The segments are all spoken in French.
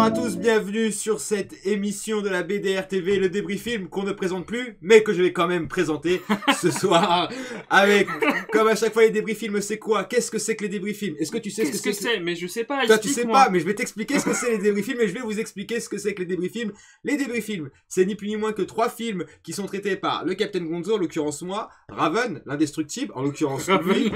à tous, bienvenue sur cette émission de la BDR TV, le débris film qu'on ne présente plus, mais que je vais quand même présenter ce soir avec, comme à chaque fois les débris films, c'est quoi? Qu'est-ce que c'est que les débris films? Est-ce que tu sais ce que c'est? Mais je sais pas, Toi tu sais pas, mais je vais t'expliquer ce que c'est les débris films et je vais vous expliquer ce que c'est que les débris films. Les débris films, c'est ni plus ni moins que 3 films qui sont traités par le Captain Gonzo, en l'occurrence moi, Raven, l'indestructible, en l'occurrence lui,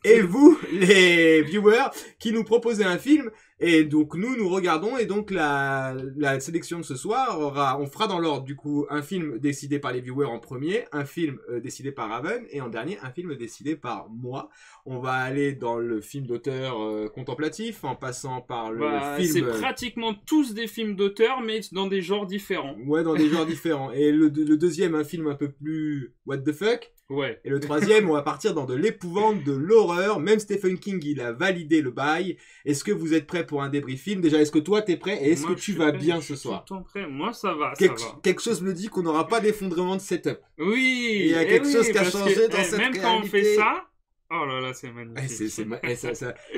et vous, les viewers, qui nous proposez un film. Et donc nous regardons, et donc la sélection de ce soir on fera dans l'ordre du coup un film décidé par les viewers en premier, un film décidé par Raven, et en dernier un film décidé par moi. On va aller dans le film d'auteur contemplatif, en passant par le film... C'est pratiquement tous des films d'auteur, mais dans des genres différents. Ouais, dans des genres différents. Et le deuxième, un film un peu plus what the fuck. Ouais. Et le troisième, on va partir dans de l'épouvante, de l'horreur. Même Stephen King, il a validé le bail. Est-ce que vous êtes prêts pour un débris film? Déjà, est-ce que toi, t'es prêt? Et est-ce que tu vas bien ce soir? Tout le temps prêt. Moi, ça va, Quelque chose me dit qu'on n'aura pas d'effondrement de setup. Oui. Il y a quelque chose qui a changé dans cette même réalité. quand on fait ça... Oh là là, c'est magnifique.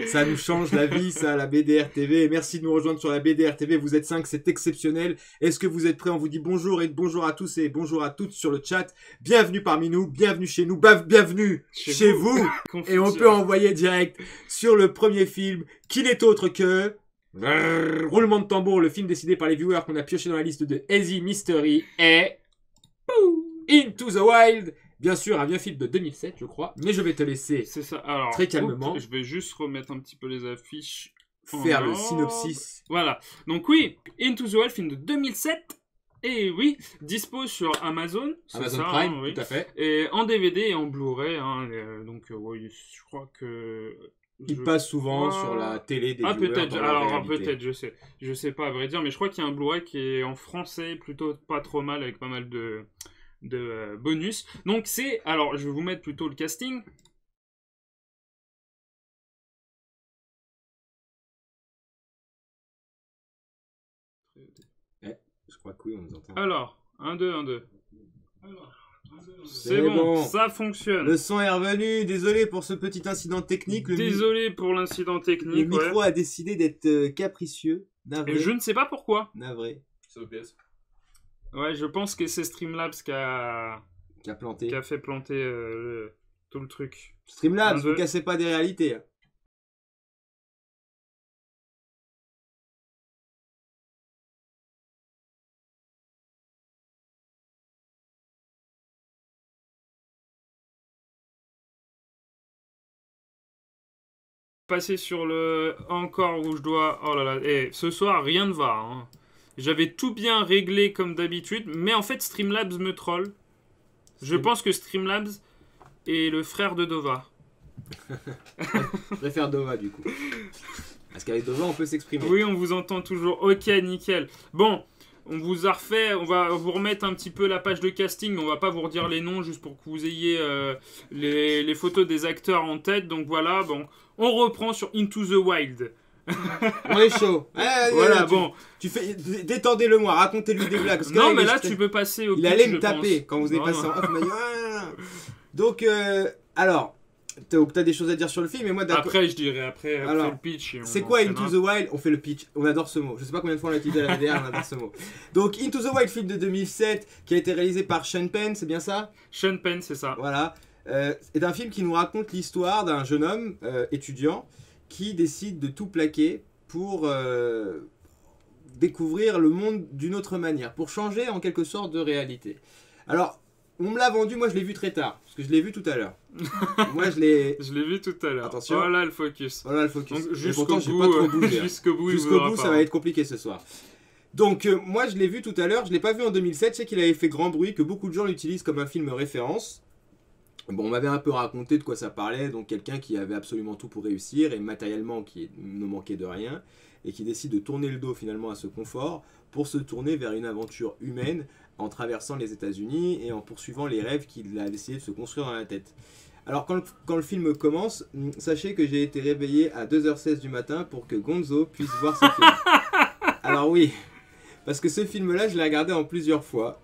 Ça nous change la vie, ça, la BDR TV. Merci de nous rejoindre sur la BDR TV. Vous êtes 5, c'est exceptionnel. Est-ce que vous êtes prêts? On vous dit bonjour et bonjour à tous et bonjour à toutes sur le chat. Bienvenue parmi nous, bienvenue chez nous, bienvenue chez vous. Et on peut envoyer direct sur le premier film, qui n'est autre que... roulement de tambour, le film décidé par les viewers qu'on a pioché dans la liste de Easy Mystery est... Into the Wild. Bien sûr, un vieux film de 2007, je crois, mais je vais te laisser Alors, très calmement. Je vais juste remettre un petit peu les affiches. Faire le synopsis. Voilà. Donc oui, Into the Wild, film de 2007. Et oui, dispo sur Amazon. Amazon Prime, oui. Tout à fait. Et en DVD et en Blu-ray. Donc oui, je crois que... Il passe souvent sur la télé des viewers. Peut-être. Alors peut-être, je sais pas à vrai dire, mais je crois qu'il y a un Blu-ray qui est en français plutôt pas trop mal, avec pas mal de bonus. Donc c'est... Alors, je vais vous mettre plutôt le casting. Je crois que oui, on nous entend. Alors, 1, 2, 1, 2. C'est bon, ça fonctionne. Le son est revenu. Désolé pour ce petit incident technique. Désolé pour l'incident technique. Le micro a décidé d'être capricieux. Navré. Et je ne sais pas pourquoi. Navré. C'est OBS. Ouais, je pense que c'est Streamlabs qui a fait planter tout le truc. Streamlabs, vous cassez pas des réalités. Passer sur le encore où je dois... Oh là là, ce soir, rien ne va. Hein. J'avais tout bien réglé comme d'habitude, mais en fait, Streamlabs me troll. Je pense que Streamlabs est le frère de Dova. Je préfère Dova, du coup. Parce qu'avec Dova, on peut s'exprimer. Oui, on vous entend toujours. Ok, nickel. Bon, on vous a refait... On va vous remettre un petit peu la page de casting. On va pas vous redire les noms, juste pour que vous ayez les photos des acteurs en tête. Donc voilà, bon, on reprend sur Into the Wild. On est chaud. Voilà, bon. Détendez-le moi, racontez-lui des blagues. Parce que non, mais là, tu peux passer au pitch. Il allait me taper quand vous avez passé en off. Donc, alors, t'as des choses à dire sur le film, et moi d'accord. Après, je dirais, après le pitch. C'est quoi Into the Wild? On fait le pitch. On adore ce mot. Je sais pas combien de fois on l'a utilisé à la VDR, on adore ce mot. Donc, Into the Wild, film de 2007, qui a été réalisé par Sean Penn, c'est bien ça? Sean Penn, c'est ça. Voilà. C'est un film qui nous raconte l'histoire d'un jeune homme étudiant qui décide de tout plaquer pour découvrir le monde d'une autre manière, pour changer en quelque sorte de réalité. Alors, on me l'a vendu, moi je l'ai vu très tard, parce que je l'ai vu tout à l'heure. Moi je l'ai vu tout à l'heure. Attention. Voilà le focus. Voilà le focus. Donc, jusqu'au bout, j'ai pas trop bougé. Jusqu'au bout, ça va être compliqué ce soir. Donc moi je l'ai vu tout à l'heure, je l'ai pas vu en 2007, je sais qu'il avait fait grand bruit, que beaucoup de gens l'utilisent comme un film référence. Bon, on m'avait un peu raconté de quoi ça parlait, donc quelqu'un qui avait absolument tout pour réussir, et matériellement qui ne manquait de rien, et qui décide de tourner le dos finalement à ce confort, pour se tourner vers une aventure humaine, en traversant les États-Unis, et en poursuivant les rêves qu'il a décidé de se construire dans la tête. Alors quand le film commence, sachez que j'ai été réveillé à 2h16 du matin pour que Gonzo puisse voir ce film. Alors oui, parce que ce film-là, je l'ai regardé en plusieurs fois.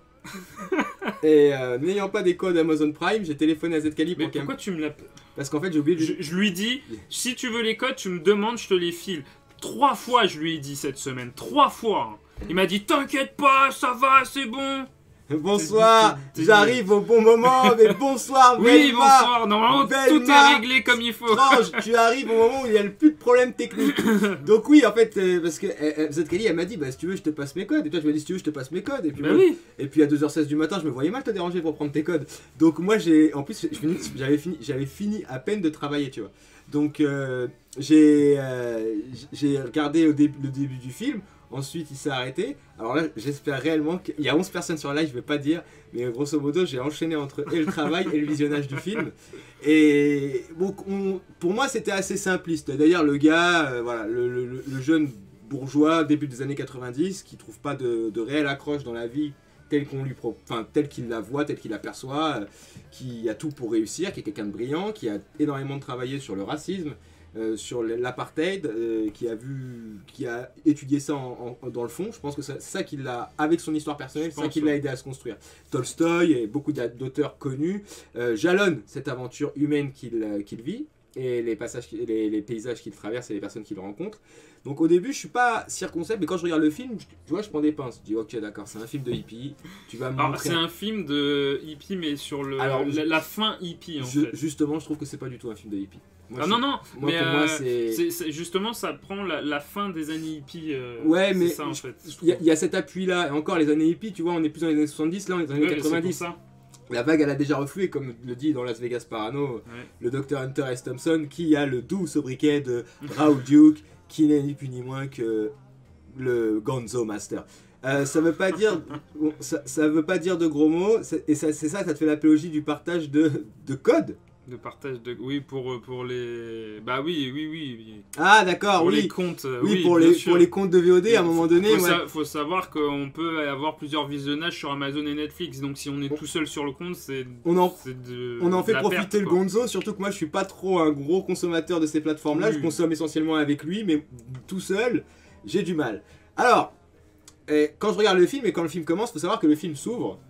Et n'ayant pas des codes Amazon Prime, j'ai téléphoné à Zcali pour Mais pourquoi tu me l'as... Parce qu'en fait j'ai oublié de... Je lui dis, si tu veux les codes, tu me demandes, je te les file. 3 fois, je lui ai dit cette semaine. 3 fois. Il m'a dit, t'inquiète pas, ça va, c'est bon. Bonsoir, j'arrive au bon moment, mais bonsoir, Oui, Velma. bonsoir. Normalement, tout est réglé comme il faut. Franche, tu arrives au moment où il n'y a plus de problème technique. Donc oui, en fait, parce que Zedkali, elle m'a dit, bah si tu veux, je te passe mes codes. Et toi, je me dis, si tu veux, je te passe mes codes. Et puis, Bah oui. et puis à 2h16 du matin, je me voyais mal te déranger pour prendre tes codes. Donc moi, en plus, j'avais fini à peine de travailler, tu vois. Donc j'ai regardé le début du film. Ensuite, il s'est arrêté. Alors là, j'espère réellement qu'il y a 11 personnes sur live, je vais pas dire, mais grosso modo, j'ai enchaîné entre et le travail et le visionnage du film. Et bon, pour moi, c'était assez simpliste. D'ailleurs, le gars, voilà, le jeune bourgeois début des années 90, qui trouve pas de réelle accroche dans la vie telle qu'on lui telle qu'il la voit, telle qu'il l'aperçoit, qui a tout pour réussir, qui est quelqu'un de brillant, qui a énormément travaillé sur le racisme. Sur l'apartheid, qui a étudié ça dans le fond. Je pense que c'est ça qui l'a, avec son histoire personnelle, c'est ça qui l'a aidé à se construire. Tolstoï et beaucoup d'auteurs connus jalonnent cette aventure humaine qu'il vit et les paysages qu'il traverse et les personnes qu'il rencontre. Donc au début, je suis pas circonspect, mais quand je regarde le film, tu vois, je prends des pinces. Je dis ok, d'accord, c'est un film de hippie. Tu vas me montrer. C'est un film de hippie, mais sur la fin hippie en fait. Justement, je trouve que c'est pas du tout un film de hippie. Moi, mais pour moi, justement, ça prend la fin des années hippies. Ouais, mais ça, en fait, il y a cet appui-là. Et encore, les années hippies, tu vois, on est plus dans les années 70, là, on est dans les années 90. La vague, elle a déjà reflué, comme le dit dans Las Vegas Parano, le Dr Hunter S. Thompson, qui a le doux sobriquet de Raoul Duke, qui n'est ni plus ni moins que le Gonzo Master. Ça veut pas dire, ça veut pas dire de gros mots, et ça te fait l'apologie du partage de code. De partage de... Oui, pour les... Bah oui. Ah d'accord, pour oui. les comptes. Oui, pour les comptes de VOD, à un moment donné... Faut savoir qu'on peut avoir plusieurs visionnages sur Amazon et Netflix, donc si on est tout seul sur le compte, on en fait profiter le Gonzo, surtout que moi je suis pas trop un gros consommateur de ces plateformes-là, je consomme essentiellement avec lui, mais tout seul, j'ai du mal. Alors, quand je regarde le film, et quand le film commence, faut savoir que le film s'ouvre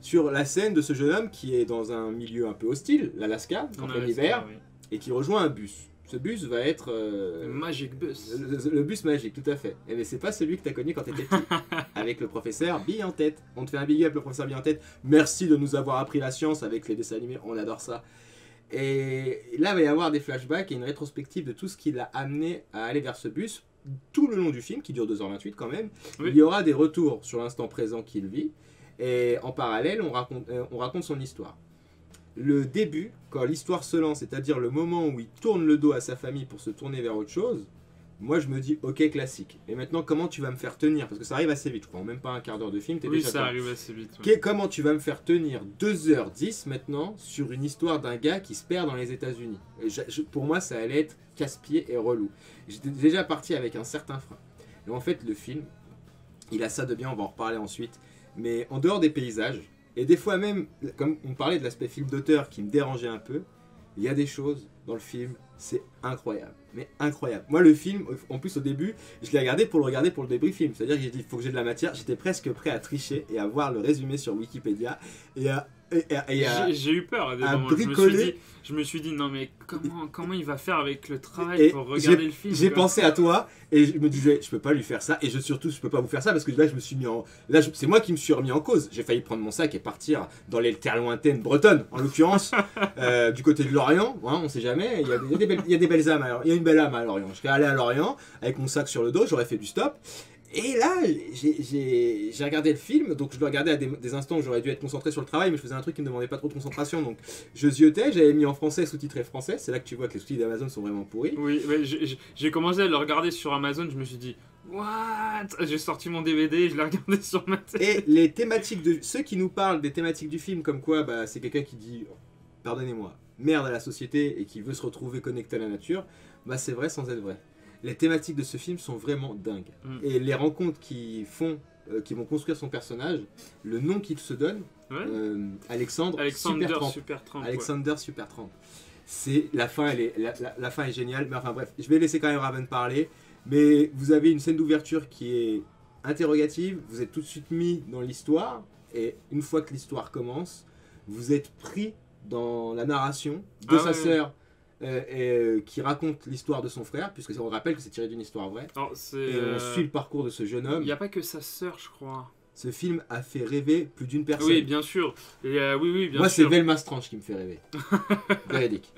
sur la scène de ce jeune homme qui est dans un milieu un peu hostile, l'Alaska, en plein hiver, et qui rejoint un bus. Ce bus va être... le Magic Bus. Le bus magique, tout à fait. Et mais c'est pas celui que tu as connu quand tu étais petit, avec le professeur Bille en tête. On te fait un big up, le professeur Bille en tête. Merci de nous avoir appris la science avec les dessins animés, on adore ça. Et là, il va y avoir des flashbacks et une rétrospective de tout ce qui l'a amené à aller vers ce bus. Tout le long du film, qui dure 2h28 quand même, il y aura des retours sur l'instant présent qu'il vit. Et en parallèle, on raconte son histoire. Le début, quand l'histoire se lance, c'est-à-dire le moment où il tourne le dos à sa famille pour se tourner vers autre chose, moi je me dis ok, classique. Et maintenant, comment tu vas me faire tenir? Parce que ça arrive assez vite, je crois, en même pas un quart d'heure de film, t'es déjà ça arrive assez vite. Comment tu vas me faire tenir 2h10 maintenant sur une histoire d'un gars qui se perd dans les États-Unis? Pour moi, ça allait être casse-pied et relou. J'étais déjà parti avec un certain frein. Et en fait, le film, il a ça de bien, on va en reparler ensuite. Mais en dehors des paysages, et des fois même, comme on parlait de l'aspect film d'auteur qui me dérangeait un peu, il y a des choses dans le film, c'est incroyable. Mais incroyable. Moi, le film, en plus au début, je l'ai regardé pour le débrief film. C'est-à-dire que j'ai dit, il faut que j'ai de la matière. J'étais presque prêt à tricher et à voir le résumé sur Wikipédia et à j'ai eu peur à des moments. Je me suis dit non mais comment il va faire avec le travail pour regarder le film? J'ai pensé à toi et je me disais je peux pas lui faire ça et surtout je peux pas vous faire ça parce que là je me suis mis en c'est moi qui me suis remis en cause. J'ai failli prendre mon sac et partir dans les terres lointaines bretonnes en l'occurrence du côté de Lorient, hein, on sait jamais, il y a des belles âmes, il y a une belle âme à Lorient. Je serais allé à Lorient avec mon sac sur le dos, j'aurais fait du stop. Et là, j'ai regardé le film, donc je le regardais à des instants où j'aurais dû être concentré sur le travail, mais je faisais un truc qui ne demandait pas trop de concentration, donc je ziotais, j'avais mis en français, sous-titré français, c'est là que tu vois que les sous-titres d'Amazon sont vraiment pourris. Oui, mais j'ai commencé à le regarder sur Amazon, je me suis dit, what? J'ai sorti mon DVD et je l'ai regardé sur ma télé. Et les thématiques ceux qui nous parlent des thématiques du film, comme quoi bah, c'est quelqu'un qui dit, pardonnez-moi, merde à la société et qui veut se retrouver connecté à la nature, bah c'est vrai sans être vrai. Les thématiques de ce film sont vraiment dingues. Et les rencontres qui vont construire son personnage, le nom qu'il se donne, Alexander Supertramp. Alexander Supertramp. C'est la fin, la fin est géniale. Mais enfin bref, je vais laisser quand même Raven parler. Mais vous avez une scène d'ouverture qui est interrogative. Vous êtes tout de suite mis dans l'histoire. Et une fois que l'histoire commence, vous êtes pris dans la narration de sa sœur. qui raconte l'histoire de son frère, puisque on rappelle que c'est tiré d'une histoire vraie. Alors, Et on suit le parcours de ce jeune homme. Il n'y a pas que sa sœur, je crois. Ce film a fait rêver plus d'une personne. Oui, bien sûr. Et, oui, bien Moi, sûr. c'est Velma Strange qui me fait rêver. Véridique.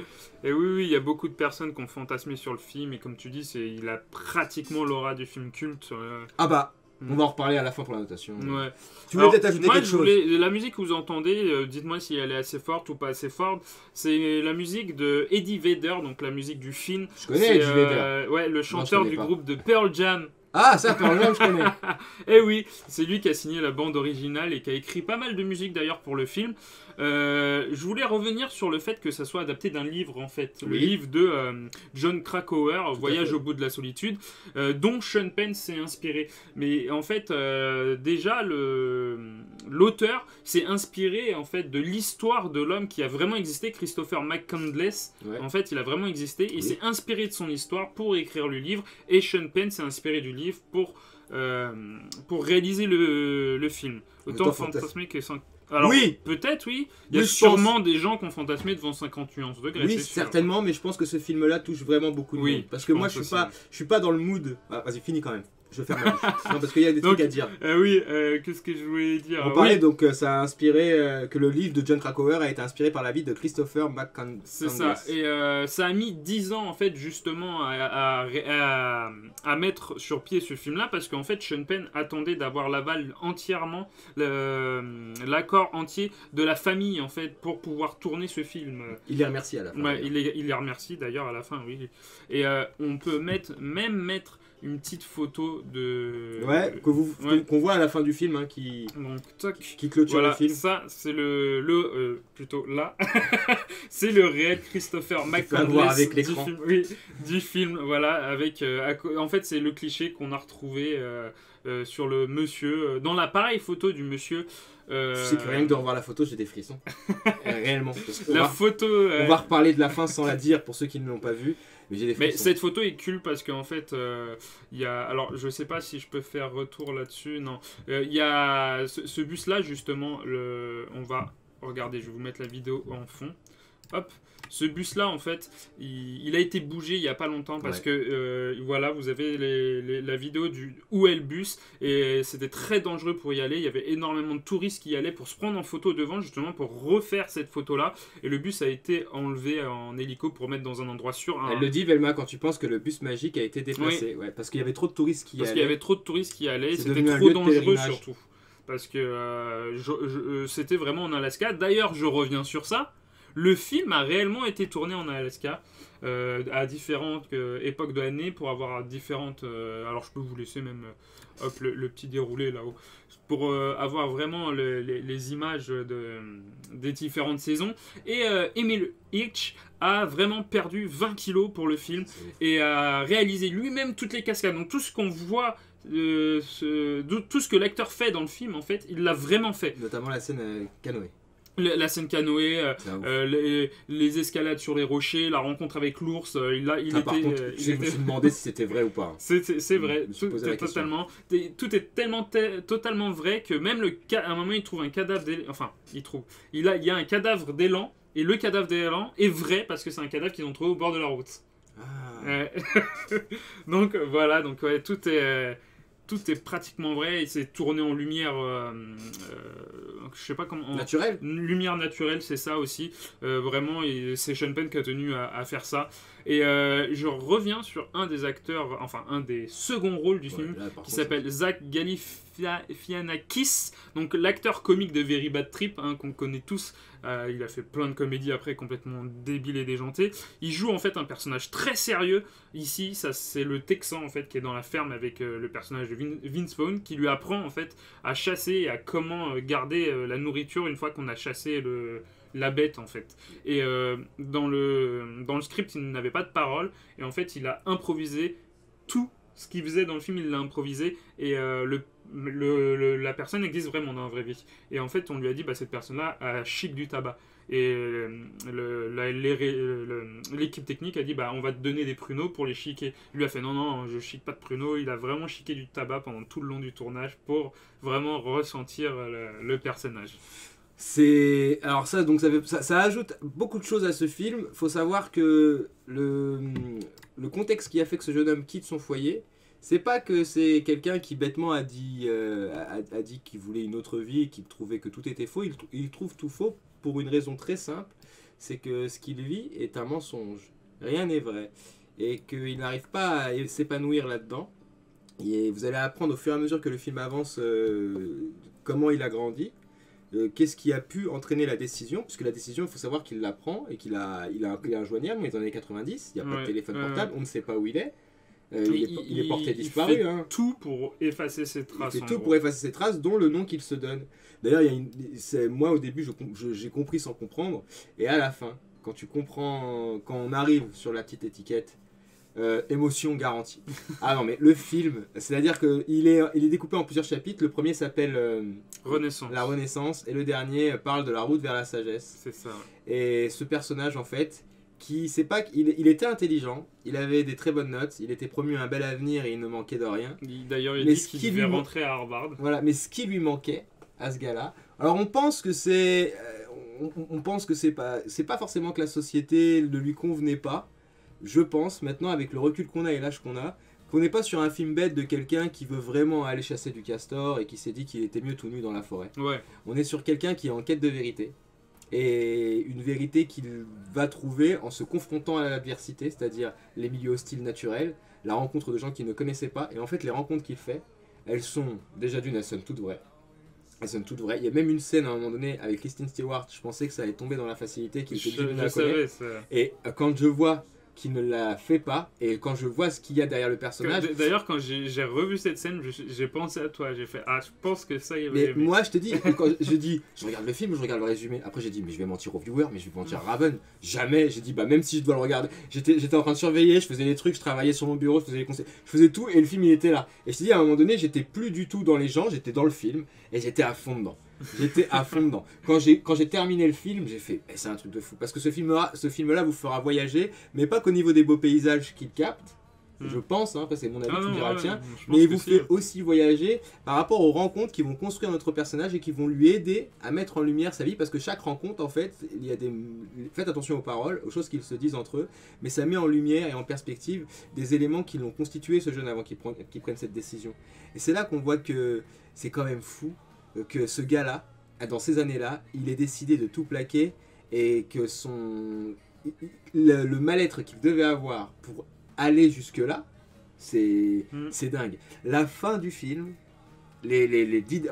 Et oui, il y a beaucoup de personnes qui ont fantasmé sur le film. Et comme tu dis, il a pratiquement l'aura du film culte. Ah bah, on va en reparler à la fin pour la notation. Ouais. Tu voulais peut-être ajouter moi, quelque chose? La musique que vous entendez, dites-moi si elle est assez forte ou pas assez forte. C'est la musique de Eddie Vedder, donc la musique du film. Je connais Eddie Vedder. Ouais, le chanteur du groupe de Pearl Jam. Ah, ça, Pearl Jam, je connais. Eh oui, c'est lui qui a signé la bande originale et qui a écrit pas mal de musique d'ailleurs pour le film. Je voulais revenir sur le fait que ça soit adapté d'un livre en fait, le livre de John Krakauer, Voyage au bout de la solitude, dont Sean Penn s'est inspiré. Mais en fait, déjà l'auteur s'est inspiré en fait de l'histoire de l'homme qui a vraiment existé, Christopher McCandless. Ouais. En fait, il a vraiment existé. Il s'est inspiré de son histoire pour écrire le livre, et Sean Penn s'est inspiré du livre pour réaliser le film. Autant fantasmer que alors, oui, peut-être, oui. Il y a sûrement des gens qui ont fantasmé devant 50 nuances degrés. Oui, certainement, mais je pense que ce film-là touche vraiment beaucoup de monde. Parce que moi, je suis pas dans le mood. Ah, vas-y, finis quand même. Je vais faire ma bouche. Non, parce qu'il y a des trucs à dire. Oui, qu'est-ce que je voulais dire? On parlait donc, ça a inspiré, que le livre de John Krakauer a été inspiré par la vie de Christopher McCandless. C'est ça, et ça a mis 10 ans en fait justement à mettre sur pied ce film-là, parce qu'en fait Sean Penn attendait d'avoir l'aval entièrement, l'accord entier de la famille en fait pour pouvoir tourner ce film. Il les remercie à la fin. Ouais, il les remercie d'ailleurs à la fin, oui. Et on peut mettre une petite photo de... Ouais, qu'on voit à la fin du film, hein, qui clôture le film. Ça, c'est plutôt là, c'est le réel Christopher McCandless avec l'écran. Du film, voilà, avec... en fait, c'est le cliché qu'on a retrouvé sur le monsieur, dans l'appareil photo du monsieur. Je sais que rien que de revoir la photo, j'ai des frissons. Réellement. Photo... On va reparler de la fin sans la dire pour ceux qui ne l'ont pas vue. Mais cette photo est cool parce qu'en fait, il y a... Alors, je sais pas si je peux faire retour là-dessus, non. Il y a ce bus-là, justement, on va... Regardez, je vais vous mettre la vidéo en fond. Hop. Ce bus-là, en fait, il a été bougé il n'y a pas longtemps parce que, voilà, vous avez la vidéo où est le bus, et c'était très dangereux pour y aller. Il y avait énormément de touristes qui y allaient pour se prendre en photo devant, justement, pour refaire cette photo-là. Et le bus a été enlevé en hélico pour mettre dans un endroit sûr. Elle le dit, Velma, quand tu penses que le bus magique a été déplacé. Ouais, parce qu'il y avait trop de touristes qui y allaient. Parce qu'il y avait trop de touristes qui y allaient, c'était trop dangereux surtout. Parce que c'était vraiment en Alaska. D'ailleurs, je reviens sur ça. Le film a réellement été tourné en Alaska à différentes époques de l'année pour avoir différentes... alors je peux vous laisser même le petit déroulé là-haut. Pour avoir vraiment les images des différentes saisons. Et Emil Hirsch a vraiment perdu 20 kilos pour le film et a réalisé lui-même toutes les cascades. Donc tout ce qu'on voit... tout ce que l'acteur fait dans le film, en fait, il l'a vraiment fait. Notamment la scène canoë. La scène canoë, les escalades sur les rochers, la rencontre avec l'ours, je me suis demandé si c'était vrai ou pas. C'est vrai, totalement. Tout est totalement vrai que même à un moment il trouve un cadavre d'élan. Enfin, il y a un cadavre d'élan, et le cadavre d'élan est vrai parce que c'est un cadavre qu'ils ont trouvé au bord de la route. Donc voilà, donc ouais, tout est pratiquement vrai, et c'est tourné en lumière, je sais pas comment... Naturelle. Lumière naturelle, c'est ça aussi. Vraiment, c'est Sean Penn qui a tenu à faire ça. Et je reviens sur un des acteurs, enfin un des seconds rôles du film, qui s'appelle Zach Galifianakis, donc l'acteur comique de Very Bad Trip, hein, qu'on connaît tous. Il a fait plein de comédies après, complètement débile et déjanté. Il joue en fait un personnage très sérieux. Ici, ça c'est le Texan en fait qui est dans la ferme avec le personnage de Vince Vaughn, qui lui apprend en fait à chasser et à comment garder la nourriture une fois qu'on a chassé la bête en fait. Et dans le script, il n'avait pas de parole, et en fait il a improvisé tout ce qu'il faisait dans le film, il l'a improvisé, et la personne existe vraiment dans la vraie vie. Et en fait on lui a dit, cette personne-là a chic du tabac. Et l'équipe technique a dit, on va te donner des pruneaux pour les chiquer. Il lui a fait non, je chique pas de pruneaux. Il a vraiment chiqué du tabac pendant tout le long du tournage pour vraiment ressentir le personnage. Alors ça, donc ça ajoute beaucoup de choses à ce film. Faut savoir que le contexte qui a fait que ce jeune homme quitte son foyer, c'est pas que c'est quelqu'un qui bêtement a dit qu'il voulait une autre vie, qu'il trouvait que tout était faux. Il trouve tout faux pour une raison très simple, c'est que ce qu'il vit est un mensonge. Rien n'est vrai. Et qu'il n'arrive pas à s'épanouir là-dedans. Et vous allez apprendre au fur et à mesure que le film avance comment il a grandi. Qu'est-ce qui a pu entraîner la décision, puisque la décision, il faut savoir qu'il la prend et qu'il est injoignable, mais dans les années 90, il n'y a pas de téléphone portable, on ne sait pas où il est. Il est porté disparu. Il fait tout pour effacer ses traces. Il fait tout pour effacer ses traces, dont le nom qu'il se donne. D'ailleurs, moi au début, j'ai compris sans comprendre, et à la fin, quand tu comprends, quand on arrive sur la petite étiquette, émotion garantie. Ah non, mais le film, c'est-à-dire qu'il est découpé en plusieurs chapitres. Le premier s'appelle Renaissance. La Renaissance, et le dernier parle de la route vers la sagesse. C'est ça. Et ce personnage, en fait, il était intelligent, il avait des très bonnes notes, il était promu à un bel avenir et il ne manquait de rien. D'ailleurs, il dit qu'il devait rentrer à Harvard. Voilà, mais ce qui lui manquait à ce gars-là, alors on pense que c'est pas forcément que la société ne lui convenait pas. Je pense maintenant, avec le recul qu'on a et l'âge qu'on n'est pas sur un film bête de quelqu'un qui veut vraiment aller chasser du castor et qui s'est dit qu'il était mieux tout nu dans la forêt. Ouais. On est sur quelqu'un qui est en quête de vérité. Et une vérité qu'il va trouver en se confrontant à l'adversité, c'est-à-dire les milieux hostiles naturels, la rencontre de gens qu'il ne connaissait pas. Et en fait, les rencontres qu'il fait, elles sont, déjà d'une, elles sonnent toutes vraies. Elles sonnent toutes vraies. Il y a même une scène à un moment donné avec Kristen Stewart, je pensais que ça allait tomber dans la facilité, qu'il était dit de la connaître. Et quand je vois qui ne la fait pas, et quand je vois ce qu'il y a derrière le personnage... D'ailleurs, quand j'ai revu cette scène, j'ai pensé à toi, j'ai fait « Ah, je pense que ça, il va aimer. » Moi, je te dis, quand je regarde le film, je regarde le résumé, après j'ai dit « Mais je vais mentir aux viewers, mais je vais mentir à Raven. » Jamais, j'ai dit « Bah même si je dois le regarder, j'étais en train de surveiller, je faisais des trucs, je travaillais sur mon bureau, je faisais les conseils, je faisais tout, et le film, il était là. » Et je te dis, à un moment donné, j'étais plus du tout dans les gens, j'étais dans le film, et j'étais à fond dedans. J'étais à fond dedans. Quand j'ai terminé le film, j'ai fait c'est un truc de fou. Parce que ce film-là vous fera voyager, mais pas qu'au niveau des beaux paysages qu'il capte, je pense, hein, c'est mon avis, tu me diras le tien, mais il vous fait aussi voyager par rapport aux rencontres qui vont construire notre personnage et qui vont lui aider à mettre en lumière sa vie. Parce que chaque rencontre, en fait, faites attention aux paroles, aux choses qu'ils se disent entre eux, mais ça met en lumière et en perspective des éléments qui l'ont constitué, ce jeune, avant qu'il prenne cette décision. Et c'est là qu'on voit que c'est quand même fou que ce gars-là, dans ces années-là, il ait décidé de tout plaquer et que le mal-être qu'il devait avoir pour aller jusque-là, c'est dingue. La fin du film,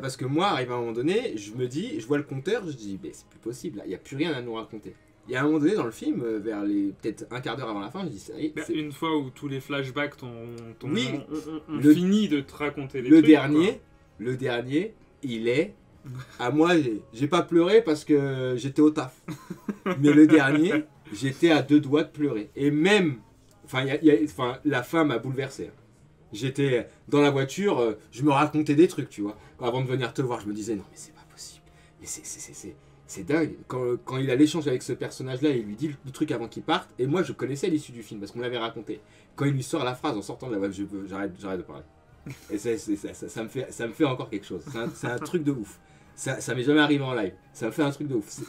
parce que moi, arrivé à un moment donné, je vois le compteur, je dis, mais c'est plus possible, il n'y a plus rien à nous raconter. Il y a un moment donné dans le film, vers peut-être un quart d'heure avant la fin, je dis, ça y est. Une fois où tous les flashbacks ont fini de te raconter les trucs. Le dernier, il est... À moi, j'ai pas pleuré parce que j'étais au taf. Mais le dernier, j'étais à 2 doigts de pleurer. Et même, la fin m'a bouleversé. J'étais dans la voiture, je me racontais des trucs, tu vois. Avant de venir te voir, je me disais, non mais c'est pas possible. Mais c'est dingue. Quand il a l'échange avec ce personnage-là, il lui dit le truc avant qu'il parte. Et moi, je connaissais l'issue du film parce qu'on l'avait raconté. Quand il lui sort la phrase en sortant de la voiture, j'arrête de parler. Et ça me fait encore quelque chose. C'est un truc de ouf. Ça m'est jamais arrivé en live. Ça me fait un truc de ouf.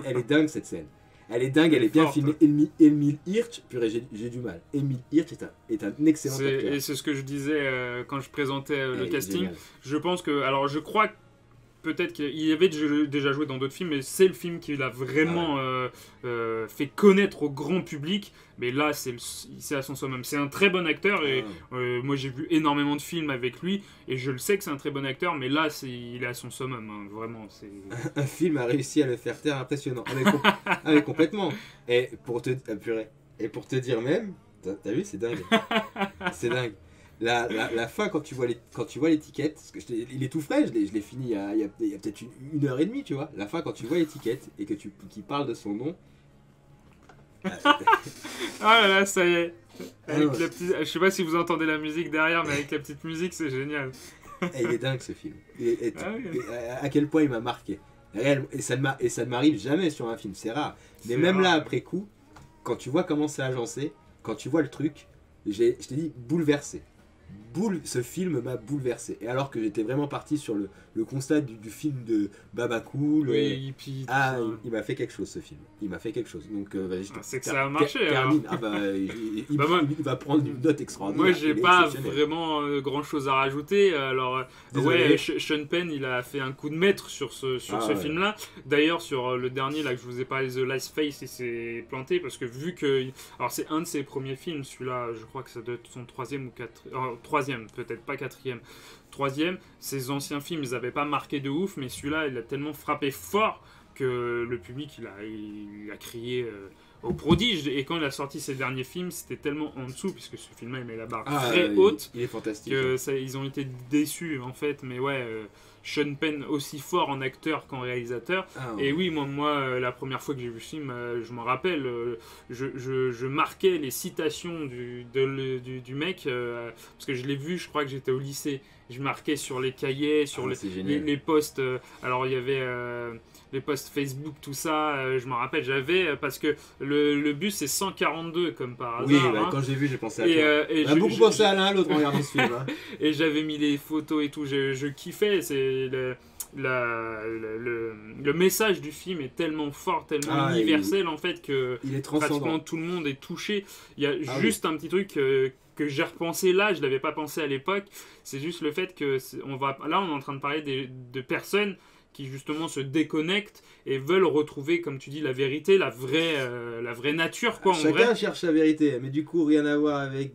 Elle est dingue, cette scène. Elle est dingue, elle est bien filmée. Emile Hirsch, purée, j'ai du mal. Emile Hirsch est un excellent acteur. Et c'est ce que je disais quand je présentais le casting. Je pense que... Alors, je crois que peut-être qu'il avait déjà joué dans d'autres films, mais c'est le film qui l'a vraiment fait connaître au grand public. Mais là, c'est à son summum. C'est un très bon acteur et moi j'ai vu énormément de films avec lui et je le sais que c'est un très bon acteur, mais là il est à son summum, hein, vraiment. Un film a réussi à le faire taire, impressionnant. Complètement. Et pour te dire même, t'as vu, c'est dingue. C'est dingue. La fin, quand tu vois l'étiquette, parce que il est tout frais, je l'ai fini il y a peut-être une heure et demie, tu vois. La fin, quand tu vois l'étiquette et que qu'il parle de son nom. Ah là là, ça y est. Je sais pas si vous entendez la musique derrière, mais avec la petite musique, c'est génial. Et il est dingue ce film. À quel point il m'a marqué. Et ça ne m'arrive jamais sur un film, c'est rare. Mais même rare. Là, après coup, quand tu vois comment c'est agencé, quand tu vois le truc, je t'ai dit bouleversé. ce film m'a bouleversé. Et alors que j'étais vraiment parti sur le constat du film de Baba Cool. Oui, hippie, il m'a fait quelque chose ce film. Il m'a fait quelque chose. Donc, vas-y, c'est que ça a marché. Termine. Il va prendre une note extraordinaire. Moi, j'ai pas vraiment grand chose à rajouter. Alors, ouais, Sean Penn, il a fait un coup de maître sur ce film-là. D'ailleurs, sur le dernier là que je vous ai parlé, The Last Face, il s'est planté parce que vu que. Alors, c'est un de ses premiers films, celui-là, je crois que ça doit être son troisième ou troisième, peut-être pas quatrième. Troisième, ses anciens films, ils avaient pas marqué de ouf, mais celui-là, il a tellement frappé fort que le public, il a crié au prodige. Et quand il a sorti ses derniers films, c'était tellement en dessous, puisque ce film-là, il met la barre très haute. Il est fantastique. Ils ont été déçus, en fait, mais ouais. Sean Penn aussi fort en acteur qu'en réalisateur. Et oui, moi la première fois que j'ai vu ce film, je m'en rappelle, je marquais les citations du mec, parce que je l'ai vu, je crois que j'étais au lycée. Je marquais sur les cahiers, sur les posts. Alors il y avait les posts Facebook, tout ça, je m'en rappelle, j'avais, parce que le bus c'est 142 comme par hasard. Oui, quand j'ai vu, j'ai pensé à toi. J'ai beaucoup pensé à l'un, l'autre en regardant ce film. Et j'avais mis les photos et tout, je kiffais. C'est le message du film est tellement fort, tellement universel en fait que pratiquement tout le monde est touché. Il y a juste un petit truc que j'ai repensé là, je l'avais pas pensé à l'époque. C'est juste le fait que là on est en train de parler de personnes qui justement se déconnectent et veulent retrouver, comme tu dis, la vérité, la vraie nature, quoi. Chacun cherche la vérité, mais du coup rien à voir avec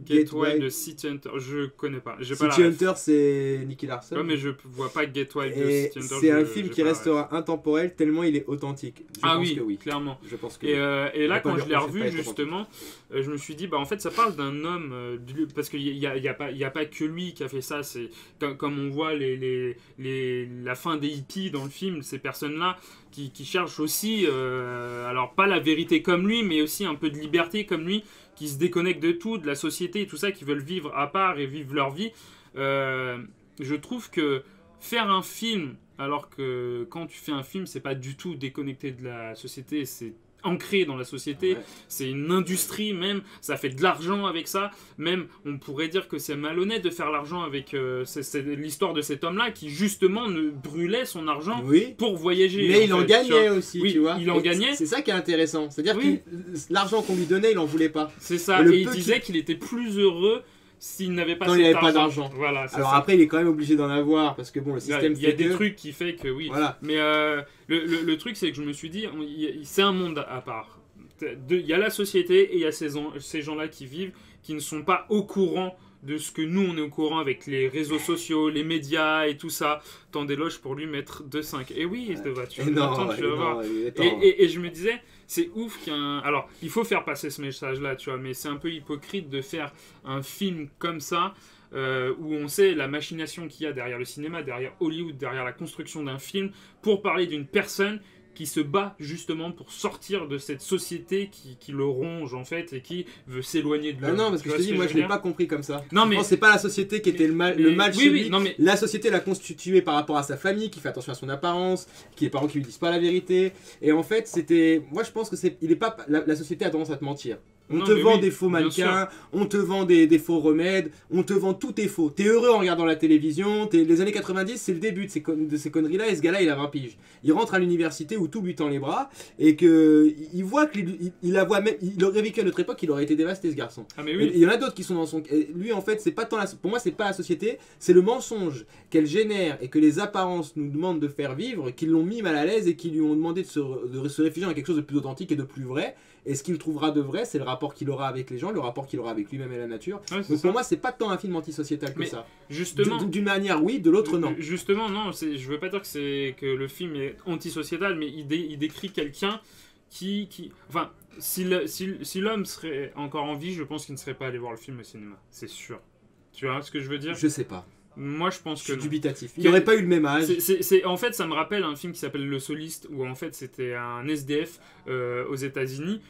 Get Wild de City Hunter, je connais pas. City Hunter, c'est Nicky Larson. Ouais, mais je vois pas Get Wild de City Hunter. C'est un film qui restera intemporel tellement il est authentique. Je pense que oui, clairement. Je pense que et là, quand je l'ai revu, justement, je me suis dit, en fait, ça parle d'un homme, parce qu'il y a pas que lui qui a fait ça. C'est comme on voit la fin des hippies dans le film, ces personnes-là qui cherchent aussi, alors pas la vérité comme lui, mais aussi un peu de liberté comme lui, qui se déconnectent de tout, de la société et tout ça, qui veulent vivre à part et vivre leur vie. Je trouve que faire un film, alors que quand tu fais un film, c'est pas du tout déconnecté de la société, c'est ancré dans la société, c'est une industrie même, ça fait de l'argent avec ça, même on pourrait dire que c'est malhonnête de faire l'argent avec c'est l'histoire de cet homme-là qui justement ne brûlait son argent pour voyager. Mais il en gagnait aussi, tu vois. Il en gagnait. C'est ça qui est intéressant, c'est-à-dire que l'argent qu'on lui donnait, il en voulait pas. C'est ça, et il disait qu'il était plus heureux s'il n'avait pas d'argent. Voilà, alors ça. Après, il est quand même obligé d'en avoir parce que bon, le système. Il y a des trucs qui fait que oui. Voilà. Mais le truc, c'est que je me suis dit, c'est un monde à part. Il y a la société et il y a ces gens-là qui vivent, qui ne sont pas au courant de ce que nous on est au courant avec les réseaux sociaux, les médias et tout ça. Tant d'éloges pour lui mettre 2,5. Et oui, tu vas voir. Et je me disais, c'est ouf alors, il faut faire passer ce message-là, tu vois, mais c'est un peu hypocrite de faire un film comme ça, où on sait la machination qu'il y a derrière le cinéma, derrière Hollywood, derrière la construction d'un film, pour parler d'une personne qui se bat justement pour sortir de cette société qui le ronge en fait et qui veut s'éloigner de l'homme. Non, parce que je te dis, moi je l'ai pas compris comme ça. Non, mais c'est pas la société qui était le mal chez lui. Non, mais la société l'a constitué par rapport à sa famille, qui fait attention à son apparence, qui est des parents qui lui disent pas la vérité. Et en fait, moi je pense que la société a tendance à te mentir. On te vend des faux mannequins, on te vend des faux remèdes, on te vend tout est faux. T'es heureux en regardant la télévision, les années 90 c'est le début de ces conneries-là et ce gars-là il a 20 piges. Il rentre à l'université où tout lui tend les bras et il voit qu'il la voit même, il aurait vécu à notre époque, il aurait été dévasté ce garçon. Ah mais oui. Il y en a d'autres qui sont dans son... Lui en fait c'est pas tant pour moi c'est pas la société, c'est le mensonge qu'elle génère et que les apparences nous demandent de faire vivre, qui l'ont mis mal à l'aise et qui lui ont demandé de se réfugier dans quelque chose de plus authentique et de plus vrai. Et ce qu'il trouvera de vrai, c'est le rapport qu'il aura avec les gens, le rapport qu'il aura avec lui-même et la nature. Donc pour moi, c'est pas tant un film antisociétal que ça. Justement, d'une manière, oui, de l'autre, non. Justement, non. Je veux pas dire que le film est antisociétal, mais il décrit quelqu'un qui... Enfin, si l'homme serait encore en vie, je pense qu'il ne serait pas allé voir le film au cinéma. C'est sûr. Tu vois ce que je veux dire ? Je sais pas. Moi, je pense Je que suis non. dubitatif. Il n'aurait pas eu le même âge. En fait, ça me rappelle un film qui s'appelle Le Soliste, où en fait c'était un SDF aux États-Unis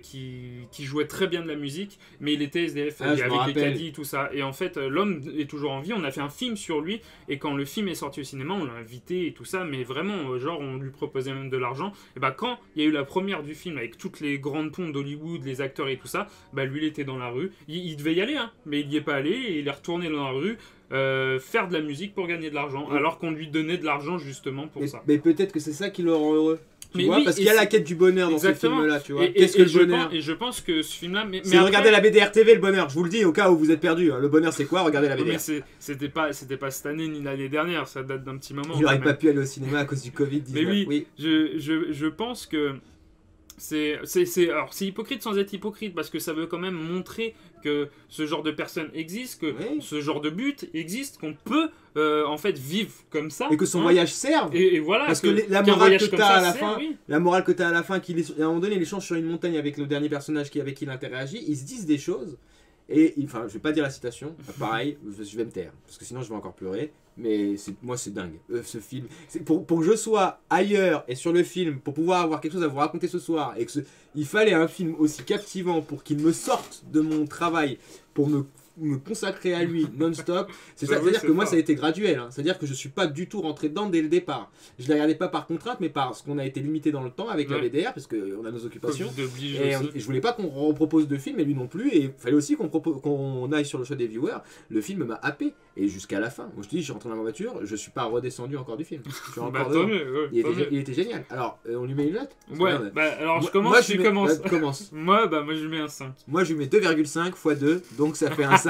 qui jouait très bien de la musique, mais il était SDF Ah, je me avec des rappelle. caddies et tout ça. Et en fait, l'homme est toujours en vie. On a fait un film sur lui, et quand le film est sorti au cinéma, on l'a invité et tout ça, mais vraiment, genre, on lui proposait même de l'argent. Et bah, quand il y a eu la première du film avec toutes les grandes pompes d'Hollywood, les acteurs et tout ça, bah, lui, il était dans la rue. Il devait y aller, hein, mais il n'y est pas allé, et il est retourné dans la rue. Faire de la musique pour gagner de l'argent, alors qu'on lui donnait de l'argent justement pour ça. Mais peut-être que c'est ça qui le rend heureux. Tu vois, oui, parce qu'il y a la quête du bonheur dans ce film-là, tu vois. Qu'est-ce que le bonheur? Et je pense que ce film-là... C'est regarder la BDR TV, le bonheur. Je vous le dis, au cas où vous êtes perdu. Le bonheur, c'est quoi? Regardez la BDR. Mais c'était pas cette année ni l'année dernière, ça date d'un petit moment. Il n'aurait pas pu aller au cinéma à cause du Covid-19. Mais oui. Je pense que... Alors, c'est hypocrite sans être hypocrite, parce que ça veut quand même montrer que ce genre de personne existe, que ce genre de but existe, qu'on peut en fait vivre comme ça. Et que son voyage serve. Et voilà. Parce que la morale que t'as à la fin, oui. la morale que t'as à la fin, à un moment donné, il échange sur une montagne avec le dernier personnage avec qui il interagit, ils se disent des choses. Et enfin, je vais pas dire la citation, pareil, je vais me taire, parce que sinon je vais encore pleurer. Mais moi c'est dingue, ce film. Pour que je sois ailleurs et sur le film, pour pouvoir avoir quelque chose à vous raconter ce soir, et que il fallait un film aussi captivant pour qu'il me sorte de mon travail, pour me consacrer à lui non-stop. C'est-à-dire que moi ça a été graduel, hein. C'est-à-dire que je suis pas du tout rentré dedans dès le départ. Je ne la regardais pas par contrainte, mais parce qu'on a été limité dans le temps avec la BDR, parce qu'on a nos occupations. Et je voulais pas qu'on repropose de film, et lui non plus, et il fallait aussi qu'on aille sur le choix des viewers. Le film m'a happé, et jusqu'à la fin. Moi je te dis, je suis rentré dans ma voiture, je suis pas redescendu encore du film. Je suis encore il était génial. Alors, on lui met une note? Ouais, alors je commence, tu commences. Commence. Moi je lui mets un 5. Moi je lui mets 2,5 x 2, donc ça fait un 5.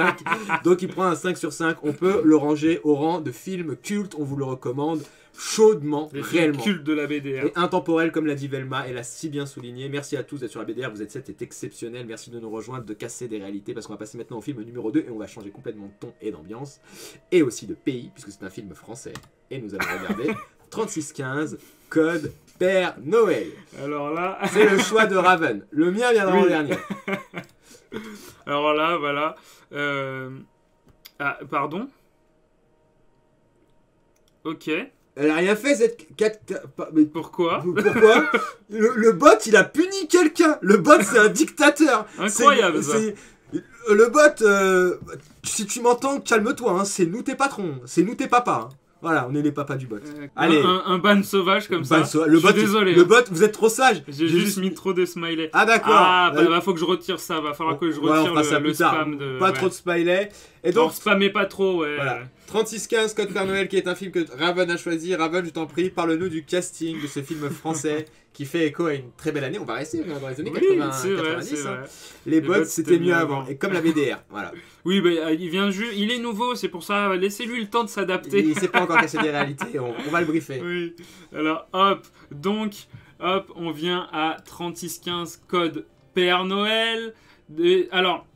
Donc il prend un 5 sur 5. On peut le ranger au rang de film culte. On vous le recommande chaudement, réellement. Culte de la BDR. Et intemporel, comme l'a dit Velma, elle a si bien souligné. Merci à tous d'être sur la BDR. Vous êtes 7, c'est exceptionnel. Merci de nous rejoindre, de casser des réalités, parce qu'on va passer maintenant au film numéro 2 et on va changer complètement de ton et d'ambiance. Et aussi de pays, puisque c'est un film français. Et nous allons regarder 3615, Code Père Noël. Alors là... c'est le choix de Raven. Le mien viendra en dernier. Alors là, voilà. Ah, pardon? Ok. Elle a rien fait cette... Mais pourquoi? Pourquoi? Le bot, il a puni quelqu'un. Le bot, c'est un dictateur. Incroyable, ça. Le bot, si tu m'entends, calme-toi. Hein. C'est nous tes patrons. C'est nous tes papas. Hein. Voilà, on est les papas du bot. Allez. Un ban sauvage comme ça. Le bot, désolé. Le bot, vous êtes trop sage. J'ai juste mis trop de smiley. Ah d'accord. Ah, faut que je retire ça. Va falloir que je retire le spam. Pas trop de smiley. Et donc, spammez pas trop, ouais. Voilà. 3615, Code Père Noël, qui est un film que Raven a choisi. Raven, je t'en prie, parle-nous du casting de ce film français qui fait écho à une très belle année. On va rester dans les années 80, c'est 90. Vrai. Les bots, c'était mieux avant. Et comme la BDR, voilà. Oui, il est nouveau, c'est pour ça. Laissez-lui le temps de s'adapter. Il sait pas encore casser des réalités. On va le briefer. Oui. Alors, on vient à 3615, Code Père Noël. Alors,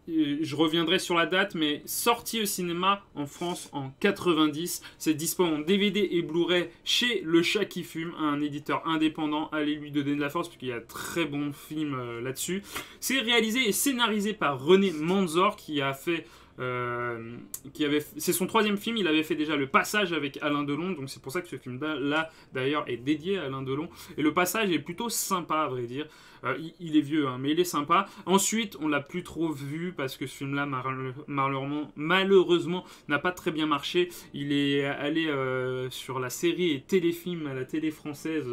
je reviendrai sur la date, mais sorti au cinéma en France en 90. C'est dispo en DVD et Blu-ray chez Le Chat qui Fume, un éditeur indépendant. Allez lui donner de la force parce qu'il y a très bons films là-dessus. C'est réalisé et scénarisé par René Manzor qui a fait... c'est son 3e film. Il avait fait déjà Le Passage avec Alain Delon, donc c'est pour ça que ce film là d'ailleurs est dédié à Alain Delon, et Le Passage est plutôt sympa à vrai dire. Il est vieux hein, mais il est sympa. Ensuite on l'a plus trop vu parce que ce film là malheureusement n'a pas très bien marché. Il est allé sur la série et téléfilm à la télé française.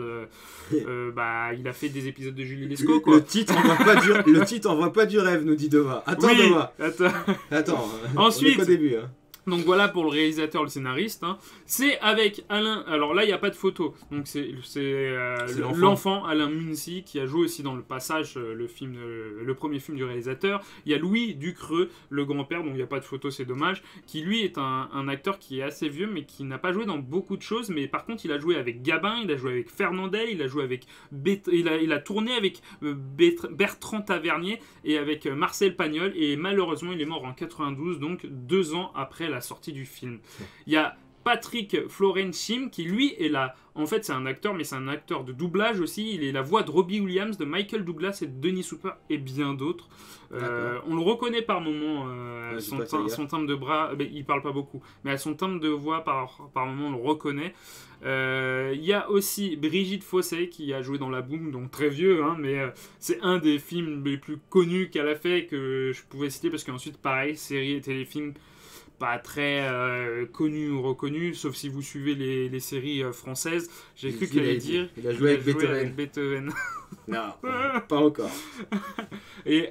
Il a fait des épisodes de Julie Lescaut quoi. Le titre envoie pas du rêve, nous dit Dova. Attends oui, Dova. Attends. Ensuite, on est qu'au début, hein. Donc voilà pour le réalisateur, le scénariste. Hein. C'est avec Alain. Alors là, il n'y a pas de photo. Donc c'est l'enfant Alain Muncy qui a joué aussi dans Le Passage, le premier film du réalisateur. Il y a Louis Ducreux, le grand-père, donc il n'y a pas de photo, c'est dommage. Qui lui est un acteur qui est assez vieux, mais qui n'a pas joué dans beaucoup de choses. Mais par contre, il a joué avec Gabin, il a joué avec Fernandel, il a joué avec il a tourné avec Bertrand Tavernier et avec Marcel Pagnol. Et malheureusement, il est mort en 92, donc 2 ans après la sortie du film. Il y a Patrick Florenchim, qui lui est là. En fait, c'est un acteur, mais c'est un acteur de doublage aussi. Il est la voix de Robbie Williams, de Michael Douglas et de Dennis Hopper et bien d'autres. On le reconnaît par moments, son timbre de bras, il parle pas beaucoup, mais à son timbre de voix, par moments, on le reconnaît. Il y a aussi Brigitte Fossey qui a joué dans La Boum, donc très vieux, hein, mais c'est un des films les plus connus qu'elle a fait, que je pouvais citer, parce qu'ensuite, pareil, séries et téléfilms pas très connus ou reconnus, sauf si vous suivez les séries françaises. J'ai cru qu'elle allait dire il a joué avec Beethoven. Non, pas encore. Et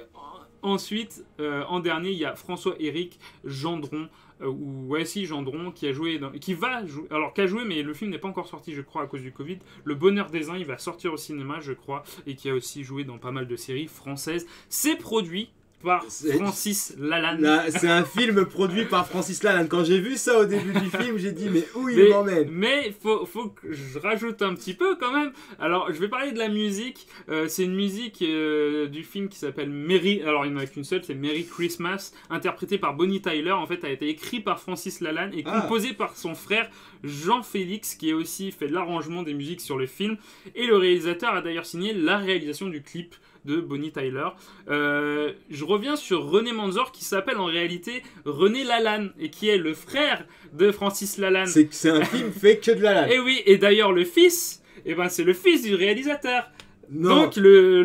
ensuite, en dernier, il y a François-Éric Gendron, Gendron, qui a joué, qui a joué, mais le film n'est pas encore sorti, je crois, à cause du Covid. Le Bonheur des uns, il va sortir au cinéma, je crois, et qui a aussi joué dans pas mal de séries françaises. C'est produit par Francis Lalanne. C'est un film produit par Francis Lalanne. Quand j'ai vu ça au début du film, j'ai dit mais où il m'emmène? Mais faut que je rajoute un petit peu quand même. Alors je vais parler de la musique. C'est une musique du film qui s'appelle Merry. Alors il n'y en a qu'une seule, c'est Merry Christmas, interprétée par Bonnie Tyler. En fait, a été écrit par Francis Lalanne et composé par son frère Jean-Félix, qui a aussi fait l'arrangement des musiques sur le film. Et le réalisateur a d'ailleurs signé la réalisation du clip de Bonnie Tyler. Je reviens sur René Manzor, qui s'appelle en réalité René Lalanne et qui est le frère de Francis Lalanne. C'est un film fait que de Lalanne. Et oui, et d'ailleurs le fils, c'est le fils du réalisateur. Non. Donc le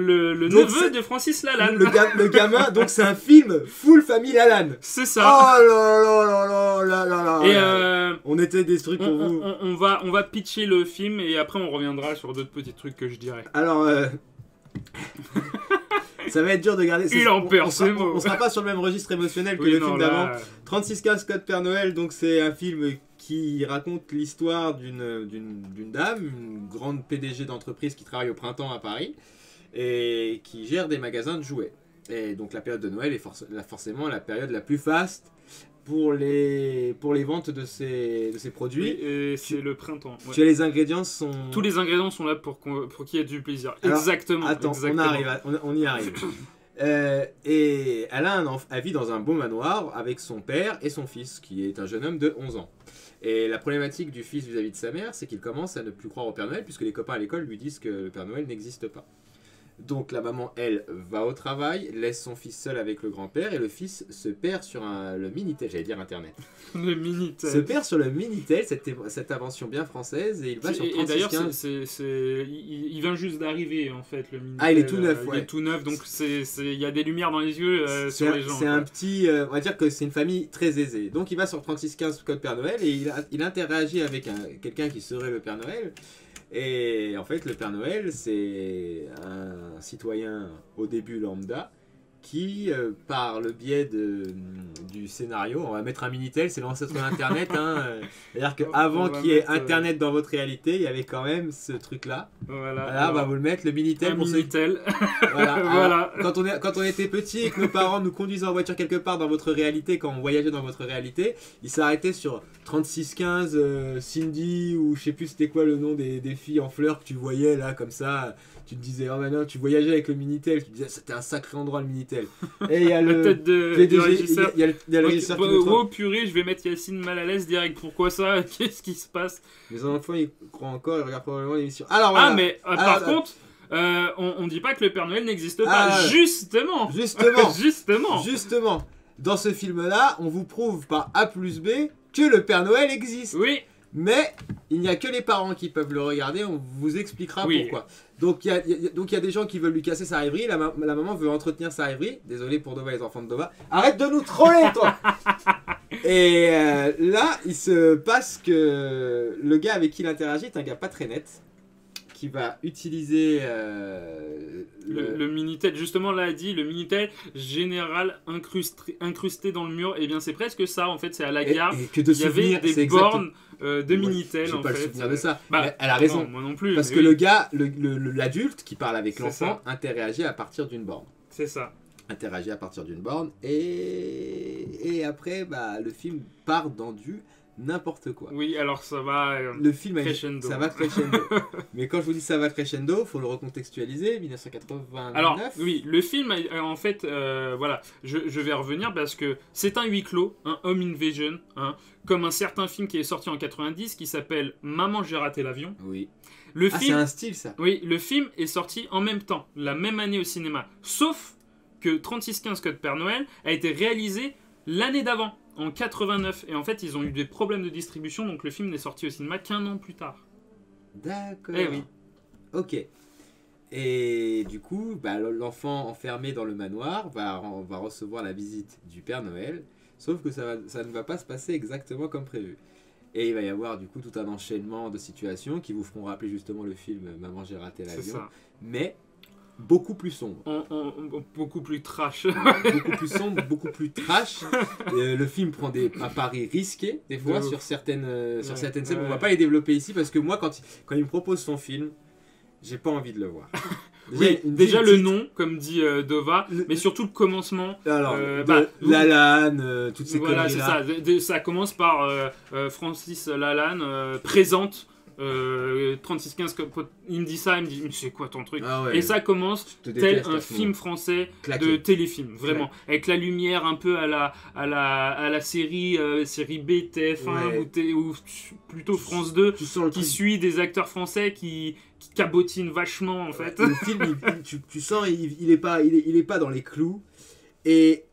neveu de Francis Lalanne. Le gamin, donc c'est un film full famille Lalanne. C'est ça. Oh là là là là là là. Et on était des trucs pour vous. On va pitcher le film et après on reviendra sur d'autres petits trucs que je dirais. Alors ça va être dur de garder. Il en perd ses mots. On sera pas sur le même registre émotionnel que le film d'avant. 3615 Code Père Noël, donc c'est un film qui raconte l'histoire d'une dame, une grande PDG d'entreprise qui travaille au printemps à Paris et qui gère des magasins de jouets. Et donc la période de Noël est forcément la période la plus faste pour les ventes de ces produits. Oui, et c'est le printemps. Ouais. Tu as les ingrédients sont... Tous les ingrédients sont là pour qu'il y ait du plaisir. Alors, exactement. Attends, exactement. on y arrive. Et elle vit dans un beau manoir avec son père et son fils, qui est un jeune homme de 11 ans. Et la problématique du fils vis-à-vis de sa mère, c'est qu'il commence à ne plus croire au Père Noël, puisque les copains à l'école lui disent que le Père Noël n'existe pas. Donc la maman, elle, va au travail, laisse son fils seul avec le grand-père, et le fils se perd sur le Minitel, j'allais dire Internet. Le Minitel. Se perd sur le Minitel, cette invention bien française, et il va sur 3615. Et d'ailleurs, il vient juste d'arriver, en fait, le Minitel. Ah, il est tout neuf, ouais. Il est tout neuf, donc il y a des lumières dans les yeux sur les gens. C'est un petit... on va dire que c'est une famille très aisée. Donc il va sur 3615 Code Père Noël, et il interagit avec quelqu'un qui serait le Père Noël. Et en fait, le Père Noël, c'est un citoyen au début lambda qui, par le biais du scénario, on va mettre un Minitel, c'est l'ancêtre d'Internet. C'est-à-dire qu'avant qu'il y ait Internet dans votre réalité, il y avait quand même ce truc-là. Voilà, on va vous le mettre, le Minitel. Minitel. Voilà. Voilà. Quand on était petit et que nos parents nous conduisaient en voiture quelque part dans votre réalité, quand on voyageait dans votre réalité, ils s'arrêtaient sur 3615 Cindy, ou je sais plus c'était quoi le nom des filles en fleurs que tu voyais là, comme ça. Tu te disais, oh maintenant tu voyageais avec le Minitel, tu te disais, c'était un sacré endroit le Minitel. Et il y a le tête du régisseur. Il y a le régisseur qui oh purée, je vais mettre Yacine mal à l'aise direct. Pourquoi ça? Qu'est-ce qui se passe? Les enfants ils croient encore, ils regardent probablement l'émission. Alors voilà. Mais par contre, on dit pas que le Père Noël n'existe pas. Justement. Dans ce film-là, on vous prouve par A plus B que le Père Noël existe. Oui. Mais il n'y a que les parents qui peuvent le regarder, on vous expliquera pourquoi. Donc il y a des gens qui veulent lui casser sa rêverie, la maman veut entretenir sa rêverie. Désolé pour Dova, les enfants de Dova. Arrête de nous troller, toi. Et là, il se passe que le gars avec qui il interagit est un gars pas très net, qui va utiliser le Minitel. Justement, là, a dit le Minitel général incrusté dans le mur. Et bien, c'est presque ça, en fait. C'est à la gare. Et que de il y avait des bornes de Minitel. J'ai pas le souvenir de ça. Elle a raison. Non, moi non plus. Parce que le gars, l'adulte qui parle avec l'enfant, interagit à partir d'une borne. C'est ça. Interagit à partir d'une borne. Et après, le film part dans du n'importe quoi. Oui, alors ça va Le film crescendo. ça va crescendo. Mais quand je vous dis ça va crescendo, faut le recontextualiser, 1989. Alors, oui, le film, en fait, voilà, je vais revenir parce que c'est un huis clos, un home invasion, hein, comme un certain film qui est sorti en 90 qui s'appelle Maman, j'ai raté l'avion. Oui. Le Ah, film, c'est un style ça. oui, le film est sorti en même temps, la même année au cinéma. Sauf que 3615 Code Père Noël a été réalisé l'année d'avant, en 89. Et en fait, ils ont eu des problèmes de distribution, donc le film n'est sorti au cinéma qu'un an plus tard. D'accord. Eh oui. Ok. Et du coup, bah, l'enfant enfermé dans le manoir va recevoir la visite du Père Noël, sauf que ça ne va pas se passer exactement comme prévu. Et il va y avoir du coup tout un enchaînement de situations qui vous feront rappeler justement le film Maman j'ai raté C'est l'avion, ça. mais beaucoup plus sombre. Beaucoup plus trash. Beaucoup plus sombre, beaucoup plus trash. Le film prend des paris risqués, des fois, De ouf. sur certaines scènes. Ouais. On va pas les développer ici parce que moi, quand il me propose son film, j'ai pas envie de le voir. Oui, déjà le nom, comme dit Dova, mais surtout le commencement. Alors, Lalanne, toutes ces voilà, c'est conneries-là. ça. Ça commence par Francis Lalanne présente 3615. Il me dit ça, il me dit mais c'est quoi ton truc? Ah ouais, et ça commence je te tel déteste un à ce film moment. français Claqué. de téléfilm, vraiment, avec la lumière un peu à la série B, TF1 Ouais. ou plutôt France 2, Tu sens le qui truc. suit des acteurs français qui cabotinent vachement en fait. Le film, tu sens, il est pas dans les clous. Et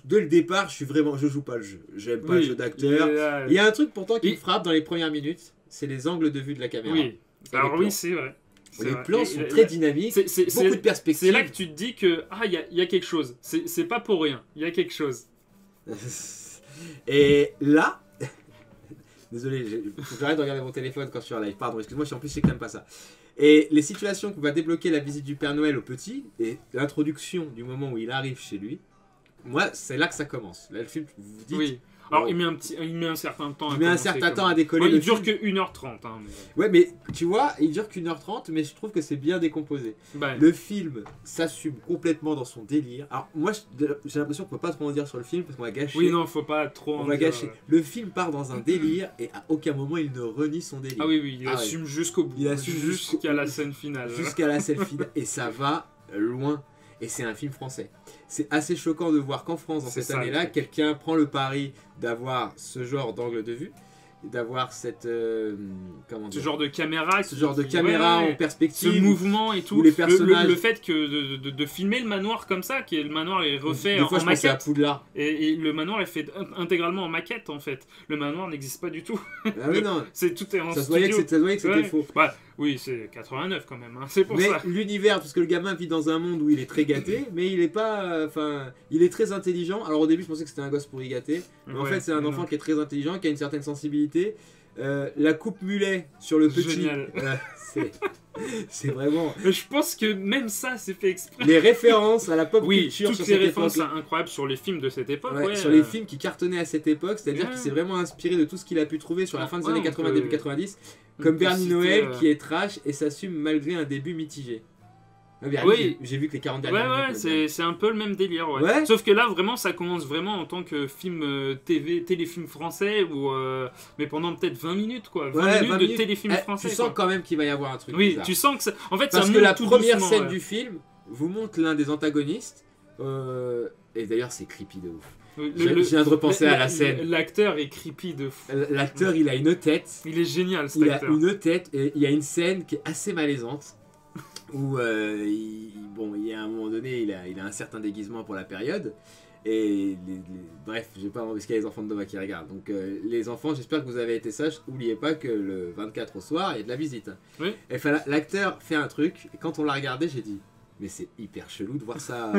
dès le départ, je joue pas le jeu. J'aime pas le jeu d'acteur. Il y a un truc pourtant qui me frappe dans les premières minutes, c'est les angles de vue de la caméra. Oui, Et alors les oui, plans. c'est vrai. Les plans sont très dynamiques, beaucoup de perspectives. C'est là que tu te dis que il y a quelque chose. C'est pas pour rien. Il y a quelque chose. Et là, désolé, faut que j'arrête de regarder mon téléphone quand je suis en live. Pardon, excuse-moi, en plus je sais que t'aimes pas ça. Et les situations qu'on va débloquer la visite du Père Noël au petit et l'introduction du moment où il arrive chez lui. Moi, c'est là que ça commence. Là, le film, vous vous dites. Oui. Alors, oh, il met un certain temps. Il met un certain temps à décoller. Ouais, il le dure film. que 1h30. Hein, mais... Ouais, mais tu vois, il dure qu'1h30, mais je trouve que c'est bien décomposé. Bah, Le film s'assume complètement dans son délire. Alors, moi, j'ai l'impression qu'on peut pas trop en dire sur le film parce qu'on va gâcher. oui, non, faut pas trop. On en va dire, gâcher. Le film part dans un délire et à aucun moment il ne renie son délire. Ah oui, oui, il Ah assume jusqu'au bout. Il assume jusqu'à la scène finale. Jusqu'à la scène finale. Et ça va loin. Et c'est un film français. C'est assez choquant de voir qu'en France, dans C'est cette ça, année-là, le truc. quelqu'un prend le pari d'avoir ce genre d'angle de vue, d'avoir cette comment Ce dire, genre de caméra. ce genre de caméra en Ce perspective. mouvement et tout. où les personnages- Le fait que de filmer le manoir comme ça, le manoir est refait Des fois, en je pensais à maquette. Poudlard. Et le manoir est fait intégralement en maquette en fait. Le manoir n'existe pas du tout. Ah oui, non. Tout est en Ça se voyait que studio. c'était Ouais. faux. Bah, oui, c'est 89 quand même. Hein. C'est pour Mais ça. l'univers, parce que le gamin vit dans un monde où il est très gâté, mais il est pas, enfin, il est très intelligent. Alors au début, je pensais que c'était un gosse pourri gâté, mais en Ouais, fait, c'est un mais enfant non. qui est très intelligent, qui a une certaine sensibilité. La coupe mulet sur le petit, Génial. c'est vraiment Mais je pense que même ça, c'est fait exprès. les références à la pop Oui, culture sur toutes les cette références époque. incroyables sur les films de cette époque. Ouais, ouais, sur les films qui cartonnaient à cette époque, c'est-à-dire Ouais. qu'il s'est vraiment inspiré de tout ce qu'il a pu trouver sur la fin des Ouais, années on 80, peut- début 90, on comme peut Bernie citer, Noël qui est trash et s'assume malgré un début mitigé. Ouais, Bernie, Oui. j'ai vu que les 40 Ouais, dernières ouais, minutes, c'est un peu le même délire. Ouais. Ouais. Sauf que là, vraiment, ça commence vraiment en tant que film téléfilm français, mais pendant peut-être 20 minutes, quoi. 20 Ouais, minutes 20 de minutes. téléfilm Eh, français. tu sens quoi. quand même qu'il va y avoir un truc Oui, bizarre. tu sens que ça... En fait, Parce ça que monte la tout première doucement, scène ouais. du film vous montre l'un des antagonistes, et d'ailleurs c'est creepy de ouf. Je viens de repenser à la scène. L'acteur est creepy de fou. L'acteur il a une tête, Il est génial, cet il a acteur. une tête, et il y a une scène qui est assez malaisante, où il y a un moment donné, il a un certain déguisement pour la période, et bref, j'ai pas parce qu'il y a les enfants de Dova qui regardent. Donc les enfants, j'espère que vous avez été sages, n'oubliez pas que le 24 au soir, il y a de la visite. Oui. Et enfin, l'acteur fait un truc, et quand on l'a regardé, j'ai dit, mais c'est hyper chelou de voir ça.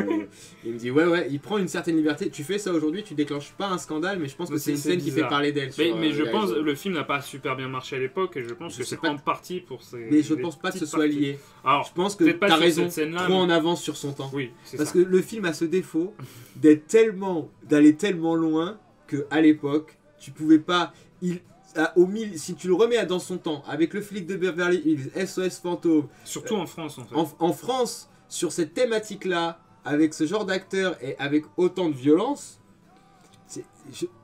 Il me dit, ouais, il prend une certaine liberté. Tu fais ça aujourd'hui, tu déclenches pas un scandale, mais je pense que Mais c'est une c'est scène qui fait bizarre. parler d'elle. Mais je les pense réseaux. le film n'a pas super bien marché à l'époque et je pense Je que sais c'est pas. en partie pour ces. Mais je des pense pas que ce petites soit parties. lié. Alors, Je pense que peut-être pas t'as sur raison, cette scène-là, trop mais- en avance sur son temps. oui, c'est Parce ça. que le film a ce défaut d'aller tellement loin que à l'époque, tu pouvais pas. Si tu le remets dans son temps, avec le flic de Beverly Hills, SOS Fantôme, Surtout en France, en fait. en France, sur cette thématique-là, avec ce genre d'acteur et avec autant de violence,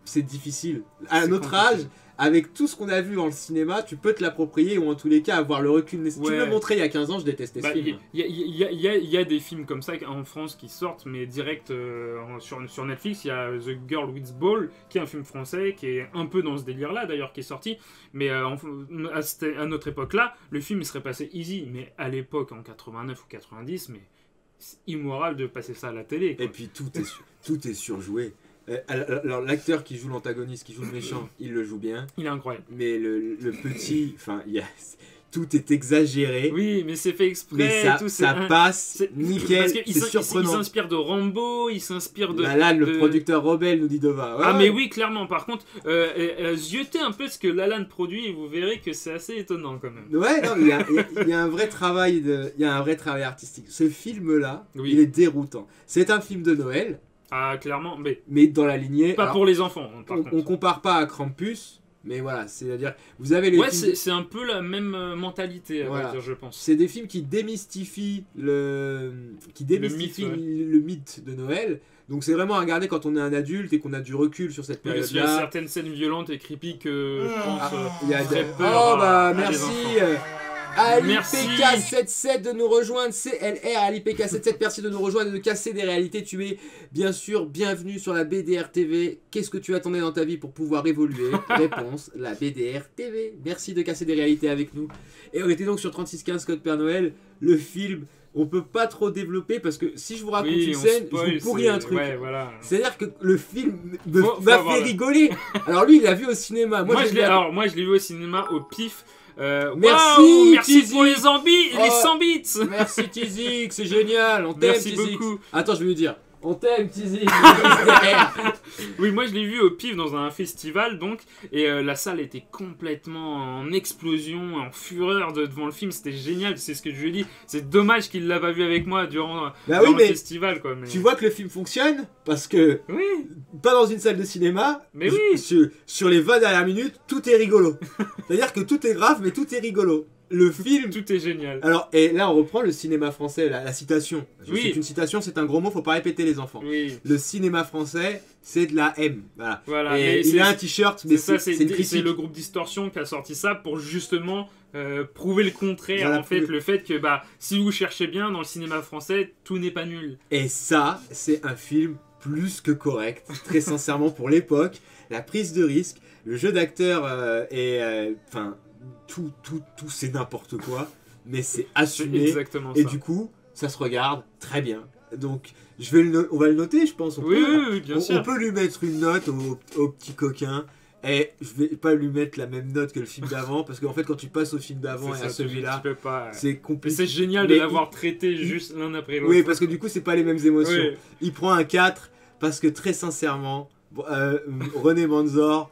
c'est difficile. À C'est notre compliqué. âge, avec tout ce qu'on a vu dans le cinéma, tu peux te l'approprier ou en tous les cas avoir le recul nécessaire. Tu Ouais. me le montrais il y a 15 ans, je détestais ce Bah, film. il y a des films comme ça en France qui sortent, mais direct sur Netflix. Il y a The Girl with Ball, qui est un film français, qui est un peu dans ce délire-là d'ailleurs, qui est sorti. Mais à notre époque-là, le film il serait passé easy. Mais à l'époque, en 89 ou 90, mais c'est immoral de passer ça à la télé. Quoi. Et puis tout est surjoué. Alors l'acteur qui joue l'antagoniste, qui joue le méchant, il le joue bien. Il est incroyable. Mais le petit, enfin, tout est exagéré. Oui, mais c'est fait exprès. Mais ça, tout, ça passe c'est- nickel, Parce qu'il c'est surprenant. s'inspire de Rambo, il s'inspire de... Lalanne, le de- producteur rebelle, nous dit Dova. Ouais, Ah ouais. mais oui, clairement. Par contre, zioter un peu ce que Lalanne produit et vous verrez que c'est assez étonnant quand même. Ouais, non, mais il y a un vrai travail il y a un vrai travail artistique. Ce film-là, Oui. il est déroutant. C'est un film de Noël, Ah clairement, mais mais dans la lignée. pas alors, pour les enfants par on contre. compare pas à Krampus, mais voilà, c'est-à-dire, vous avez les Ouais, films. c'est un peu la même mentalité, à Voilà. vrai dire, je pense. C'est des films qui démystifient le mythe de Noël. Donc c'est vraiment à regarder quand on est un adulte et qu'on a du recul sur cette Oui, parce qu'il y a période-là. certaines scènes violentes et creepy que je pense Il y a feraient des... peur Oh bah à des merci enfants. Merci. AliPK77 de nous rejoindre, CLR AliPK77, merci de nous rejoindre et de casser des réalités. Tu es bien sûr bienvenue sur la BDR TV. Qu'est-ce que tu attendais dans ta vie pour pouvoir évoluer? Réponse, la BDR TV. Merci de casser des réalités avec nous. Et on était donc sur 3615 Code Père Noël, le film. On peut pas trop développer parce que si je vous raconte Oui, une on scène, spoil, je vous pourris c'est- un truc. Ouais, voilà. C'est-à-dire que le film Faut m'a avoir fait le- rigoler. Alors lui, il l'a vu au cinéma. Moi, je je l'ai moi, je l'ai vu au cinéma au pif. Merci, Waouh, merci Tizi. pour les Oh. 100 bits. Merci Tizik, c'est génial, on t'aime Merci Tizik. beaucoup. Attends, je vais lui dire, on t'aime Tizik. Oui, moi je l'ai vu au pif dans un festival donc, et la salle était complètement en explosion, en fureur devant le film. C'était génial, c'est ce que je lui ai dit. C'est dommage qu'il l'a pas vu avec moi durant, Bah durant oui, le mais festival quoi. Mais... tu vois que le film fonctionne parce que Oui, pas dans une salle de cinéma, Mais oui. sur les 20 dernières minutes, tout est rigolo. C'est-à-dire que tout est grave, mais tout est rigolo. Le film. tout est génial. Alors, et là, on reprend le cinéma français, la citation. Je Oui. sais qu'une citation, c'est un gros mot, faut pas répéter les enfants. Oui, Le cinéma français, c'est de la M. Voilà. voilà. Et Mais il c'est- a un t-shirt, mais c'est ça, c'est une c'est critique. le groupe Distorsion qui a sorti ça pour justement prouver le contraire. Voilà, En fait, prouver. le fait que bah, si vous cherchez bien dans le cinéma français, tout n'est pas nul. Et ça, c'est un film plus que correct, très sincèrement pour l'époque. La prise de risque, le jeu d'acteur enfin, tout c'est n'importe quoi, mais c'est C'est assumé. exactement Et ça. du coup, ça se regarde très bien. Donc, on va le noter, je pense. Oui, oui, bien sûr. On peut lui mettre une note au petit coquin. Et je vais pas lui mettre la même note que le film d'avant, parce qu'en fait, quand tu passes au film d'avant et C'est à ça, tu celui-là, peux pas. c'est Mais compliqué. c'est génial Mais de l'avoir traité juste l'un après l'autre. Oui, parce que du coup, c'est pas les mêmes émotions. Oui. Il prend un 4 parce que très sincèrement, René Manzor,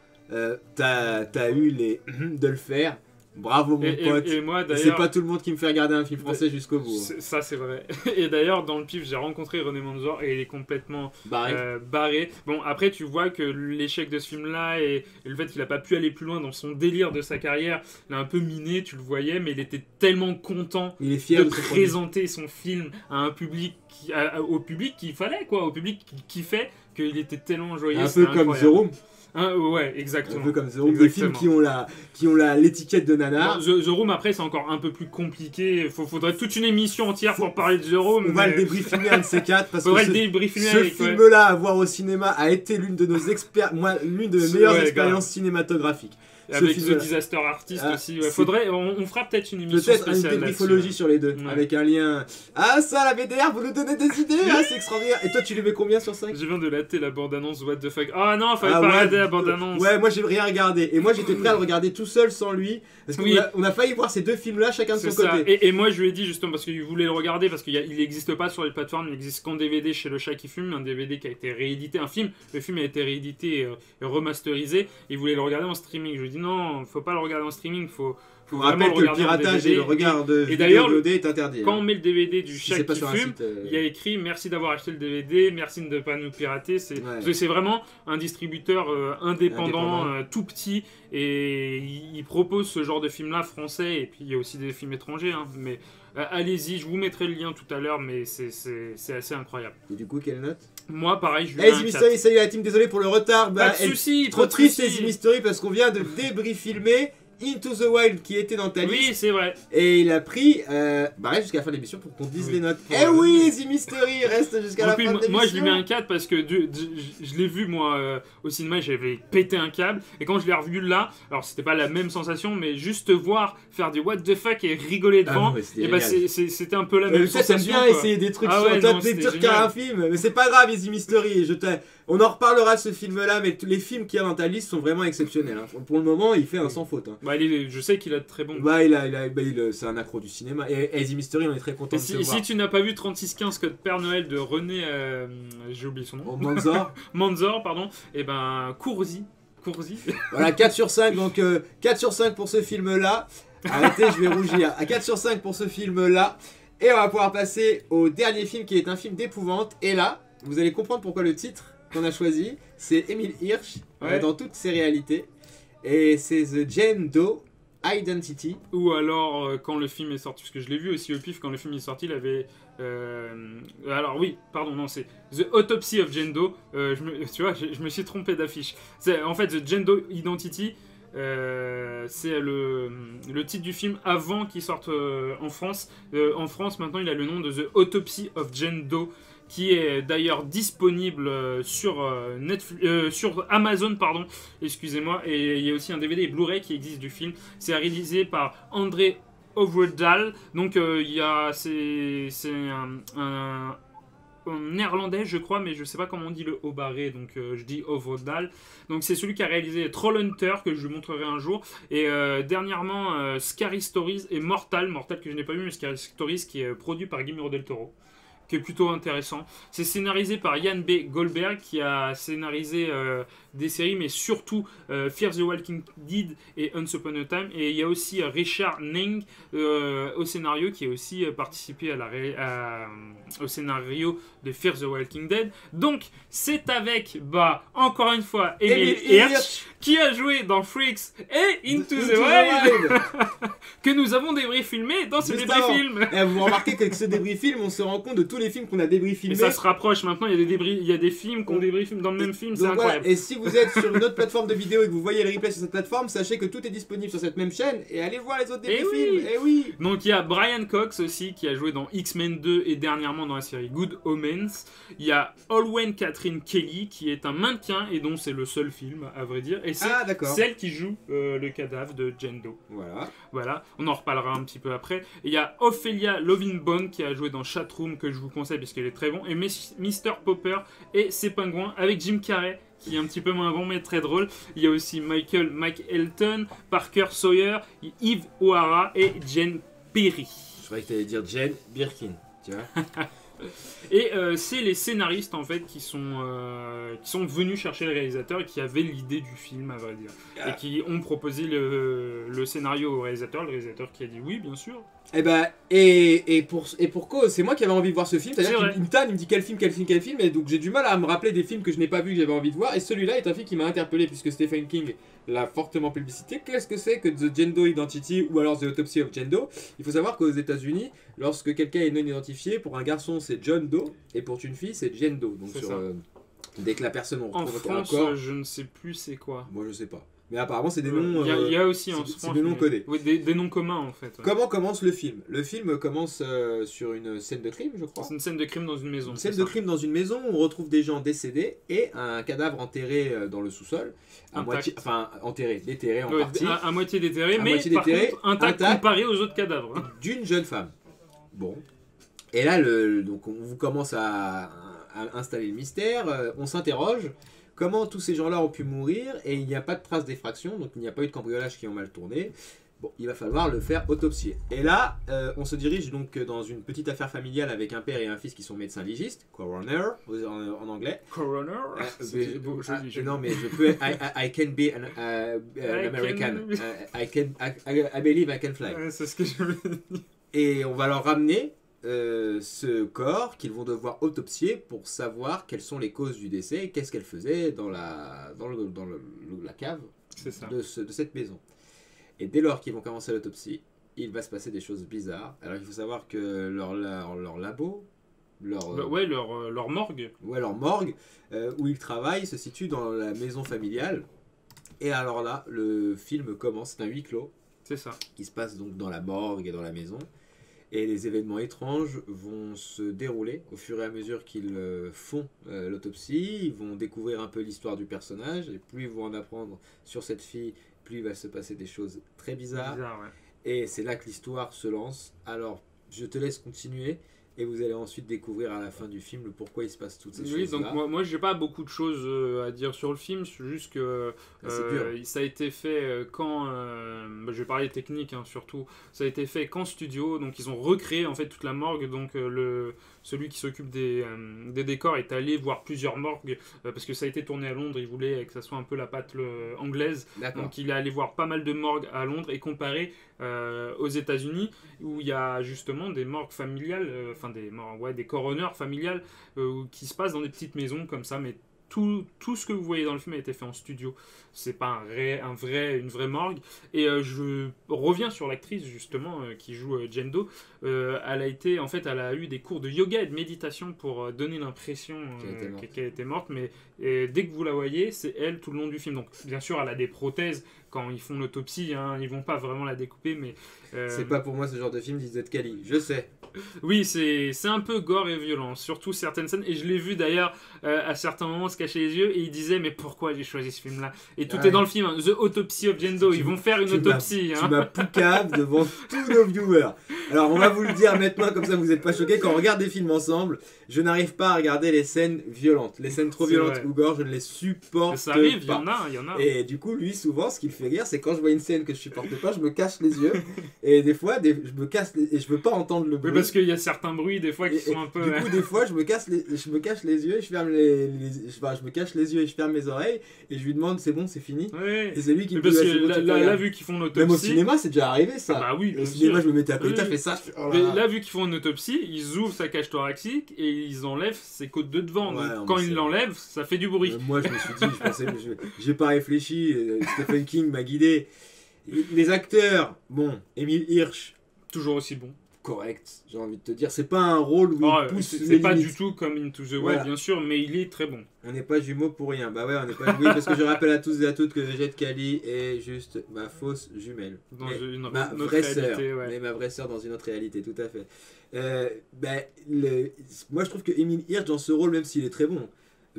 t'as eu les de le faire. Bravo mon pote. Et moi C'est d'ailleurs. pas tout le monde qui me fait regarder un film français jusqu'au bout. Hein. Ça c'est vrai. Et d'ailleurs dans le pif j'ai rencontré René Manzor et il est complètement Barré. barré. Bon après tu vois que l'échec de ce film là et le fait qu'il a pas pu aller plus loin dans son délire de sa carrière l'a un peu miné, tu le voyais, mais il était tellement content Il est fier de de son produit. présenter son film à un public au public qu'il fallait quoi, au public qui kiffait, qu'il était tellement joyeux. Un c'était peu comme The incroyable. Room. Hein, ouais, Un exactement. peu comme The Room. Des films Exactement. qui ont l'étiquette de nanar. Bon, The Room après c'est encore un peu plus compliqué. Faudrait toute une émission entière pour parler de The Room. On va le mais débriefer un de ces quatre parce faudrait que le débriefer ce avec. Ouais. film-là à voir au cinéma a été l'une de nos l'une de mes meilleures Ouais, expériences cinématographiques. Ce Avec The film-là. Disaster Artist Ah, aussi. Ouais. c'est- Faudrait, on fera peut-être une émission Peut-être une spéciale débriefologie là-dessus. sur les deux, Ouais. avec un lien. Ah ça, la BDR, vous nous donnez des idées, ah, c'est extraordinaire. Et toi, tu lui mets combien sur 5? Je viens de latter la bande-annonce, what the fuck. Ah non, fallait Ah, pas ouais, regarder la bande-annonce. Ouais, moi j'ai rien regardé. Et moi j'étais prêt à le regarder tout seul sans lui. Parce qu'on Oui. on a failli voir ces deux films-là, chacun de C'est son ça. côté. Et moi je lui ai dit justement parce qu'il voulait le regarder parce qu'il n'existe pas sur les plateformes, il n'existe qu'en DVD chez Le Chat qui fume, un DVD qui a été réédité, un film, le film a été réédité et remasterisé, il voulait le regarder en streaming. Je lui ai dit non, faut pas le regarder en streaming, faut On vraiment rappelle que le regarder en piratage DVD. et le regard de Et d'ailleurs, vidéo VOD est interdit. Quand hein. on met le DVD du Si Chat c'est pas qui sur un fume, site. il y a écrit merci d'avoir acheté le DVD, merci de ne pas nous pirater. Ouais. Parce que c'est vraiment un distributeur indépendant, Indépendant. tout petit, et il propose ce genre de film-là français, et puis il y a aussi des films étrangers. Hein, mais allez-y, je vous mettrai le lien tout à l'heure, mais c'est assez incroyable. Et du coup, quelle note? Moi, pareil, je lui Hey, mets The un 4. Mystery, salut la team, désolé pour le retard. Pas de soucis, trop pas de triste, soucis. The Mystery, parce qu'on vient de filmer Into the Wild qui était dans ta Oui, liste. c'est vrai. Et il a pris. Reste jusqu'à la fin de l'émission pour qu'on dise Oui. les notes. Pour, Eh oui, The Mystery reste jusqu'à la Donc, oui, fin de l'émission. moi, je lui mets un 4 parce que je l'ai vu, moi, au cinéma, j'avais pété un câble. Et quand je l'ai revu là, alors c'était pas la même sensation, mais juste te voir faire du what the fuck et rigoler devant, non, mais c'était et bah, génial. c'était un peu la même Ça, sensation. t'aimes bien quoi. essayer des trucs Ah sur ouais, toi, non, des c'était trucs qu'à un génial. film. Mais c'est pas grave, The Mystery. On en reparlera de ce film-là, mais tous les films qu'il y a dans ta liste sont vraiment exceptionnels. Hein. Pour le moment, il fait un sans faute. Hein. Bah, je sais qu'il a de très bons. C'est un accro du cinéma. Et The Mystery, on est très content Et de si, se voir. si tu n'as pas vu 3615 Code Père Noël de René, j'ai oublié son nom. Oh, Manzor. Manzor, pardon, et ben cours-y. Voilà, 4 sur 5, donc 4 sur 5 pour ce film-là. Arrêtez, je vais rougir. À 4 sur 5 pour ce film-là. Et on va pouvoir passer au dernier film qui est un film d'épouvante. Et là, vous allez comprendre pourquoi le titre qu'on a choisi, c'est Emile Hirsch, Ouais. dans toutes ses réalités. Et c'est The Jane Doe Identity. Ou alors quand le film est sorti, parce que je l'ai vu aussi au pif, quand le film est sorti, il avait... alors oui, pardon, non, c'est The Autopsy of Jane Doe. Tu vois, je me suis trompé d'affiche. En fait, The Jane Doe Identity, c'est le titre du film avant qu'il sorte en France. En France, maintenant, il a le nom de The Autopsy of Jane Doe, qui est d'ailleurs disponible sur Amazon, pardon, excusez-moi, et il y a aussi un DVD et Blu-ray qui existe du film. C'est réalisé par André Overdahl, donc c'est un néerlandais, je crois, mais je sais pas comment on dit le haut barré, donc je dis Overdahl. Donc c'est celui qui a réalisé Trollhunter, que je vous montrerai un jour, et dernièrement Scary Stories et Mortal que je n'ai pas vu, mais Scary Stories qui est produit par Guillermo del Toro, qui est plutôt intéressant. C'est scénarisé par Ian B. Goldberg, qui a scénarisé des séries, mais surtout Fear the Walking Dead et Once Upon a Time. Et il y a aussi Richard Neng au scénario, qui a aussi participé au scénario de Fear the Walking Dead. Donc, c'est avec, encore une fois, Emile Hirsch, qui a joué dans Freaks et Into the Wild, que nous avons filmé dans ce débrief-film. Vous remarquez qu'avec ce débrief-film, on se rend compte de tous les films qu'on a débrief-filmés. Et ça se rapproche maintenant, il y a des films qu'on débrief dans le même film, c'est incroyable. Voilà. Et si vous êtes sur une autre plateforme de vidéo et que vous voyez le replay sur cette plateforme, sachez que tout est disponible sur cette même chaîne et allez voir les autres débrief-films. Eh oui. Donc il y a Brian Cox aussi, qui a joué dans X-Men 2 et dernièrement dans la série Good Omens. Il y a Olwen Catherine Kelly, qui est un mannequin et dont c'est le seul film, à vrai dire. Et c'est celle qui joue le cadavre de Jane Doe. Voilà, on en reparlera un petit peu après. Et il y a Ophelia Lovinbone, qui a joué dans Chatroom, que je vous conseille parce qu'elle est très bon. Et Mr. Popper et ses pingouins avec Jim Carrey, qui est un petit peu moins bon mais très drôle. Il y a aussi Mike Elton, Parker Sawyer, Yves O'Hara et Jane Perry. Je croyais que tu allais dire Jane Birkin, tu vois. Et c'est les scénaristes en fait qui sont venus chercher le réalisateur et qui avaient l'idée du film, à vrai dire, et qui ont proposé le scénario au réalisateur, le réalisateur qui a dit oui bien sûr. Et pour cause, c'est moi qui avais envie de voir ce film, c'est-à-dire qu'il me tanne, il me dit quel film, et donc j'ai du mal à me rappeler des films que je n'ai pas vu, que j'avais envie de voir, et celui-là est un film qui m'a interpellé puisque Stephen King l'a fortement publicité. Qu'est-ce que c'est que The Jane Doe Identity ou alors The Autopsy of Jane Doe? Il faut savoir qu'aux États-Unis, lorsque quelqu'un est non identifié, pour un garçon c'est John Doe, et pour une fille c'est Jane Doe. Donc dès que la personne on en retrouve France, un corps, je ne sais plus c'est quoi. Moi je sais pas. Mais apparemment, c'est des noms. Il y a aussi en France. C'est des noms codés. Oui, des noms communs en fait. Ouais. Comment commence le film? Le film commence sur une scène de crime, je crois. C'est une scène de crime dans une maison. Une scène de crime dans une maison où on retrouve des gens décédés et un cadavre enterré dans le sous-sol. Déterré en partie. À moitié déterré, à mais moitié par déterré, contre intact comparé aux autres cadavres. Hein. D'une jeune femme. Bon. Et là, donc on vous commence à installer le mystère. On s'interroge. Comment tous ces gens-là ont pu mourir et il n'y a pas de traces d'effraction, donc il n'y a pas eu de cambriolage qui ont mal tourné. Bon, il va falloir le faire autopsier. Et là, on se dirige donc dans une petite affaire familiale avec un père et un fils qui sont médecins légistes, coroner en anglais. Coroner non, mais je peux. I can be an American. I believe I can fly. C'est ce que je veux dire. Et on va leur ramener ce corps qu'ils vont devoir autopsier pour savoir quelles sont les causes du décès et qu'est-ce qu'elle faisait dans la cave de cette maison. Et dès lors qu'ils vont commencer l'autopsie, il va se passer des choses bizarres. Alors il faut savoir que leur labo Ouais, leur morgue. Ouais, leur morgue, où ils travaillent, se situe dans la maison familiale. Et alors là, le film commence, c'est un huis clos, C'est ça. qui se passe donc dans la morgue et dans la maison. Et les événements étranges vont se dérouler au fur et à mesure qu'ils font l'autopsie. Ils vont découvrir un peu l'histoire du personnage. Et plus ils vont en apprendre sur cette fille, plus il va se passer des choses très bizarres. Bizarre, ouais. Et c'est là que l'histoire se lance. Alors, je te laisse continuer. Et vous allez ensuite découvrir à la fin du film le pourquoi il se passe toutes ces Oui, choses-là. donc moi j'ai pas beaucoup de choses à dire sur le film, c'est juste que C'est dur. ça a été fait quand, je vais parler technique surtout, ça a été fait qu'en studio, donc ils ont recréé en fait toute la morgue, donc celui qui s'occupe des décors est allé voir plusieurs morgues, parce que ça a été tourné à Londres, il voulait que ça soit un peu la patte anglaise, D'accord. donc il est allé voir pas mal de morgues à Londres et comparé aux États-Unis où il y a justement des morgues familiales, des coroners familiales qui se passent dans des petites maisons comme ça, mais tout ce que vous voyez dans le film a été fait en studio. C'est pas une vraie morgue. Et je reviens sur l'actrice justement qui joue Jane Doe. Elle a eu des cours de yoga et de méditation pour donner l'impression qu'elle était morte. Mais dès que vous la voyez, c'est elle tout le long du film. Donc bien sûr, elle a des prothèses quand ils font l'autopsie. Ils vont pas vraiment la découper, mais c'est pas pour moi ce genre de film d'Isette Cali. Je sais. Oui, c'est un peu gore et violent, surtout certaines scènes. Et je l'ai vu d'ailleurs à certains moments se cacher les yeux et il disait mais pourquoi j'ai choisi ce film-là. Et tout est dans le film, The Autopsy of Jane Doe. Ils vont faire une autopsie. Tu m'as poucave devant tous nos viewers. Alors on va vous le dire maintenant, comme ça vous n'êtes pas choqués. Quand on regarde des films ensemble, je n'arrive pas à regarder les scènes violentes. Les scènes trop violentes ou gore, je ne les supporte pas. Ça arrive, il y en a. Et du coup, lui, souvent, ce qui le fait rire, c'est quand je vois une scène que je supporte pas, je me cache les yeux. Et des fois, je me casse et je veux pas entendre le bruit. Oui, parce qu'il y a certains bruits des fois qui sont un peu. Du coup, des fois, je me cache les yeux et je ferme je me cache les yeux et je ferme mes oreilles et je lui demande c'est bon, c'est fini. Ouais. Et c'est lui qui me parce dit que là, vu qu'ils font une autopsie. Même au cinéma, c'est déjà arrivé ça. Ah bah oui, au cinéma, sûr. je me mettais à côté, t'as fait ça. Mais là, vu qu'ils font une autopsie, ils ouvrent sa cage thoracique et ils enlèvent ses côtes de devant. Ouais, Donc, quand ils l'enlèvent, ça fait du bruit. Moi, je me suis dit, j'ai pas réfléchi. Stephen King m'a guidé. Les acteurs, bon, Emile Hirsch. Toujours aussi bon. Correct, j'ai envie de te dire. C'est pas un rôle où il pousse les c'est pas limites. du tout comme Into the Wild, bien sûr, mais il est très bon. On n'est pas jumeaux pour rien. Bah ouais, on n'est pas jumeaux parce que je rappelle à tous et à toutes que Jet Kali est juste ma fausse jumelle. Dans ma une autre vraie réalité, sœur. ouais. Mais ma vraie sœur dans une autre réalité, tout à fait. Moi, je trouve que Emile Hirsch, dans ce rôle, même s'il est très bon,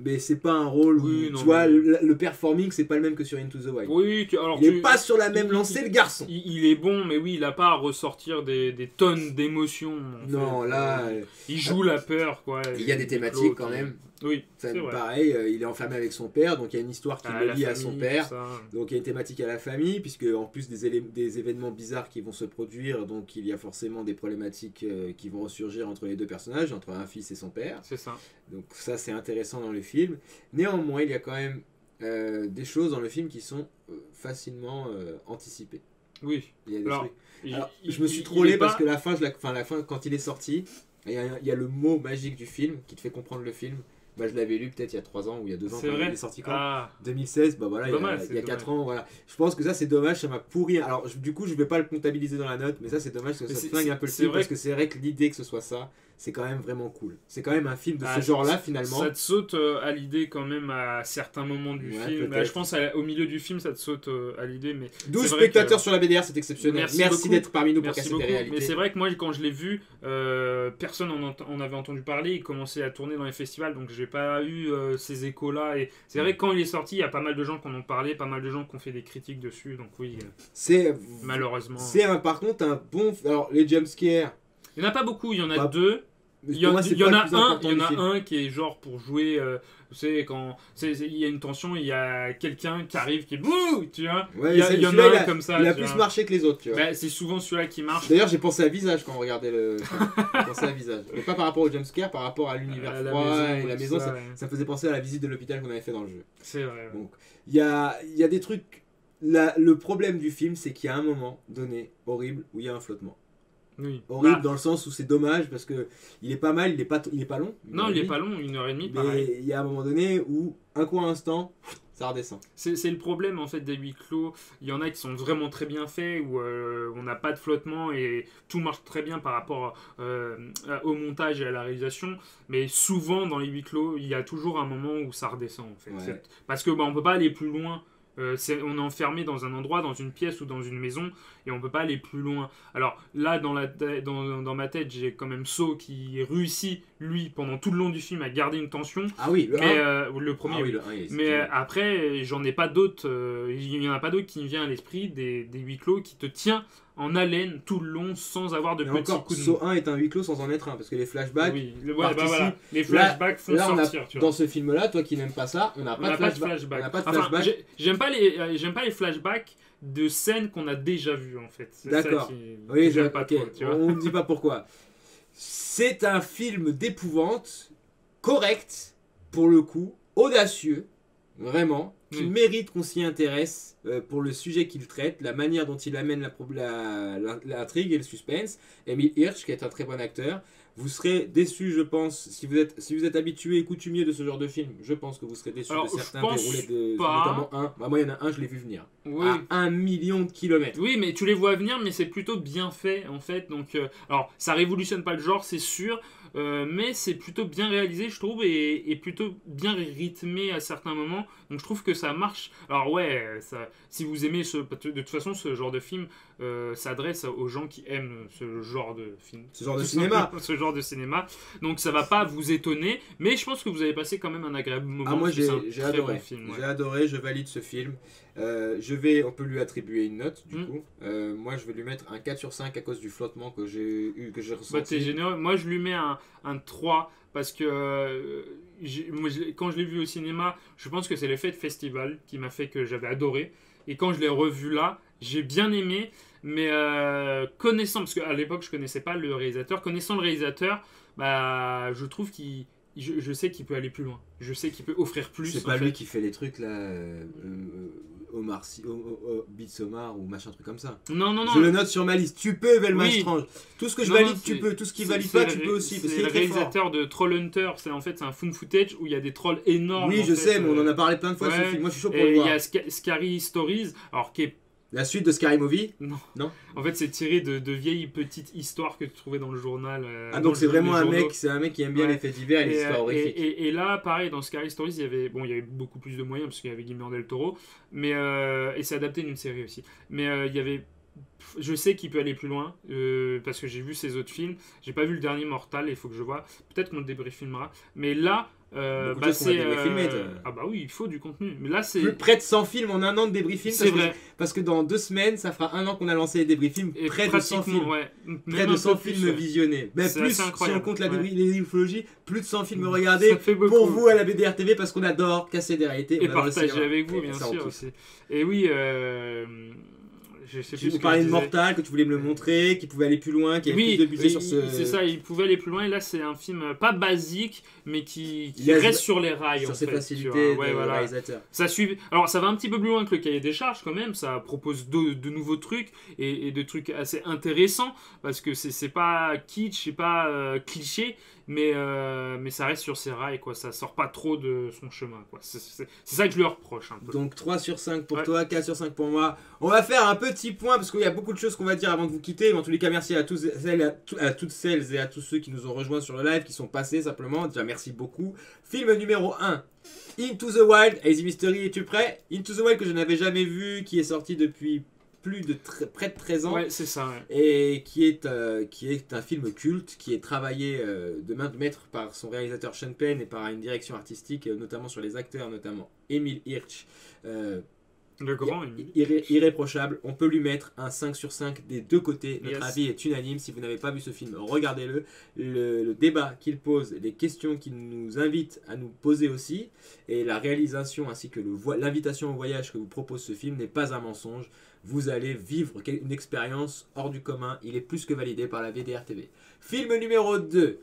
mais c'est pas un rôle où, tu vois, le performing, c'est pas le même que sur Into the Wild. Oui, il est pas sur la même lancée, le garçon. Il est bon, mais oui, il a pas à ressortir des tonnes d'émotions. Non, là... il joue la peur, quoi. Il y a des thématiques quand même. Oui, c'est pareil, il est enfermé avec son père, donc il y a une histoire qui le lie à son père. Ça. Donc il y a une thématique à la famille, puisque en plus des événements bizarres qui vont se produire, donc il y a forcément des problématiques qui vont ressurgir entre les deux personnages, entre un fils et son père. C'est ça. Donc ça c'est intéressant dans le film. Néanmoins, il y a quand même des choses dans le film qui sont facilement anticipées. Oui. Il y a des trucs. Alors, je me suis trollé parce que la fin, quand il est sorti, il y a le mot magique du film qui te fait comprendre le film. Bah, je l'avais lu peut-être il y a 3 ans ou il y a 2 ans. C'est vrai. Il est sorti quand 2016, bah voilà, il y a 4 ans. Voilà. Je pense que ça c'est dommage, ça m'a pourri. Alors du coup, je vais pas le comptabiliser dans la note, mais ça c'est dommage parce que ça flingue un peu le film parce que c'est vrai que l'idée que ce soit ça, c'est quand même vraiment cool. C'est quand même un film de ce genre-là finalement. Ça te saute à l'idée quand même à certains moments du film. Bah, je pense au milieu du film, ça te saute à l'idée. Mais 12 spectateurs sur la BDR, c'est exceptionnel. Merci d'être parmi nous pour casser des réalités. Mais c'est vrai que moi, quand je l'ai vu, personne en avait entendu parler. Il commençait à tourner dans les festivals, donc j'ai pas eu ces échos-là. Et c'est vrai que quand il est sorti, il y a pas mal de gens qui en ont parlé, pas mal de gens qui ont fait des critiques dessus. Donc oui, malheureusement. C'est par contre un bon. Alors les jumpscares. Il n'y en a pas beaucoup, il y en a 2. Il y en a un qui est genre pour jouer, tu sais, quand il y a une tension, il y a quelqu'un qui arrive qui est bouh, tu vois. Ouais, il y en a un comme ça. Il a plus marché que les autres, tu vois. Bah, c'est souvent celui-là qui marche. D'ailleurs, j'ai pensé à Visage quand on regardait le. J'ai pensé à Visage. Mais pas par rapport au jumpscare, par rapport à l'univers froid et la maison. Ça faisait penser à la visite de l'hôpital qu'on avait fait dans le jeu. C'est vrai. Donc, il y a des trucs. Le problème du film, c'est qu'il y a un moment donné horrible où il y a un flottement. Oui. Horrible dans le sens où c'est dommage parce que il est pas mal, il est pas long. Non, il est pas long, 1h30, mais il y a un moment donné où un coup à instant, ça redescend. C'est le problème en fait des huis clos. Il y en a qui sont vraiment très bien faits où on n'a pas de flottement et tout marche très bien par rapport au montage et à la réalisation. Mais souvent dans les huis clos, il y a toujours un moment où ça redescend en fait. Ouais. Parce que on peut pas aller plus loin. On est enfermé dans un endroit, dans une pièce ou dans une maison, et on peut pas aller plus loin. Alors là, dans ma tête, j'ai quand même Saw qui réussit, lui, pendant tout le long du film, à garder une tension. Ah oui, le 1. Le premier, Ah oui, oui. le 1, il est- Mais après, j'en ai pas d'autres. Il y en a pas d'autres qui me viennent à l'esprit des huis clos qui te tient en haleine tout le long sans avoir de Mais petits encore, coups de Saw 1 est un huis clos sans en être un, parce que les flashbacks, oui, ouais, participent. voilà. Les flashbacks font là, on a, sortir. Tu vois. dans ce film-là, toi qui n'aimes pas ça, on n'a On pas, n'a de pas de flashback. flashback. On n'a pas de Enfin, flashback. j'aime pas les flashbacks de scènes qu'on a déjà vues en fait. C'est D'accord. ça qui, Oui, que j'aime pas ok. trop, tu vois. On ne dit pas pourquoi. C'est un film d'épouvante, correct, pour le coup, audacieux, vraiment, qui Oui. mérite qu'on s'y intéresse pour le sujet qu'il traite, la manière dont il amène l'intrigue et le suspense. Emile Hirsch, qui est un très bon acteur. Vous serez déçus, je pense, si vous êtes habitué et coutumier de ce genre de film, je pense que vous serez déçus Alors, de certains je pense déroulés, pas. notamment un. Bah, moi, il y en a un, je l'ai vu venir. Oui. À 1 million de kilomètres. Oui, mais tu les vois venir, mais c'est plutôt bien fait en fait. Donc, alors, ça révolutionne pas le genre, c'est sûr, mais c'est plutôt bien réalisé, je trouve, et plutôt bien rythmé à certains moments. Donc, je trouve que ça marche. Alors, ouais, si vous aimez de toute façon, ce genre de film s'adresse aux gens qui aiment ce genre de film. Ce genre de Tout cinéma. simplement, ce genre de cinéma. Donc, ça va pas vous étonner, mais je pense que vous avez passé quand même un agréable moment. Ah, moi parce que c'est un j'ai très adoré. bon film, ouais. J'ai adoré, je valide ce film. On peut lui attribuer une note du coup. Moi je vais lui mettre un 4 sur 5 à cause du flottement que j'ai Bah, ressenti. t'es généreux. Moi, je lui mets un 3 parce que quand je l'ai vu au cinéma, je pense que c'est l'effet de festival qui m'a fait que j'avais adoré. Et quand je l'ai revu là, j'ai bien aimé. Mais connaissant, parce qu'à l'époque, je connaissais pas le réalisateur, connaissant le réalisateur, bah, je trouve je sais qu'il peut aller plus loin. Je sais qu'il peut offrir plus. C'est en pas fait. lui qui fait les trucs là, Midsommar ou machin truc comme ça. Non, non, non. Je le note sur ma liste. Tu peux, Velma Oui. Strange. Tout ce que je Non, valide, non, tu peux. Tout ce qui valide c'est pas, tu peux aussi. Parce C'est qu'il le est très fort. réalisateur de Trollhunter. C'est un found footage où il y a des trolls énormes. Oui, en je fait, sais, mais on en a parlé plein de fois ouais. ce film. Moi, je suis chaud pour Et le il voir. y a Scary Stories, alors qui est La suite de Scary Movie. en fait c'est tiré de vieilles petites histoires que tu trouvais dans le journal. Ah, donc c'est vraiment un journaux. mec, qui aime bien Ouais. les faits divers et les histoires horrifiques. Et là, pareil, dans Scary Stories, il y avait beaucoup plus de moyens parce qu'il y avait Guillermo del Toro, mais et c'est adapté d'une série aussi. Mais il y avait, je sais qu'il peut aller plus loin parce que j'ai vu ses autres films. J'ai pas vu le dernier Mortal, il faut que je vois. Peut-être qu'on le débriefilmera. Mais là, Beaucoup de choses qu'on va débriefilmer, toi. ah bah oui, il faut du contenu. Mais là, c'est Plus près de 100 films en un an de débriefing. c'est vrai. Parce que dans 2 semaines, ça fera 1 an qu'on a lancé les débriefings. Et Près de 100 films. ouais, Près même de un 100 peu plus, films ouais. visionnés. Mais C'est plus, assez si on incroyable, compte ouais. les ufologies, plus de 100 films regardés Ça fait beaucoup. pour vous à la BDR TV parce qu'on adore casser des réalités. Et on adore le partager cinéma. avec vous, Et bien ça, on sûr kiffe. aussi. Et oui, je sais Tu plus ce nous que parlais je de disais. Mortal, que tu voulais me le montrer, qui pouvait aller plus loin, qui avait Oui, plus de budget sur ce. c'est ça, il pouvait aller plus loin. Et là, c'est un film pas basique, mais qui Il reste sur les rails. sur en ses fait, tu facilités vois. de Ouais, voilà. réalisateur. Ça suit. Alors, ça va un petit peu plus loin que le cahier des charges quand même. Ça propose de nouveaux trucs et de trucs assez intéressants parce que c'est pas kitsch, c'est pas cliché, mais ça reste sur ses rails, quoi. Ça sort pas trop de son chemin, quoi. C'est ça que je lui reproche un peu. Donc 3 sur 5 pour Ouais. toi, 4 sur 5 pour moi. On va faire un petit point parce qu'il y a beaucoup de choses qu'on va dire avant de vous quitter. Mais en tous les cas, merci à toutes celles et à tous ceux qui nous ont rejoints sur le live, qui sont passés simplement. Déjà, merci beaucoup. Film numéro 1. Into the Wild. Easy Mystery, es-tu prêt? Into the Wild que je n'avais jamais vu, qui est sorti depuis près de 13 ans. Ouais, c'est ça, ouais. Et qui est un film culte, qui est travaillé de main de maître par son réalisateur Sean Penn et par une direction artistique, notamment sur les acteurs, notamment Emile Hirsch. Le grand, Emile. Irréprochable. On peut lui mettre un 5 sur 5 des deux côtés. Notre Yes. avis est unanime. Si vous n'avez pas vu ce film, regardez-le. Le débat qu'il pose, les questions qu'il nous invite à nous poser aussi, et la réalisation ainsi que l'invitation au voyage que vous propose ce film n'est pas un mensonge. Vous allez vivre une expérience hors du commun. Il est plus que validé par la VDR TV. Film numéro 2.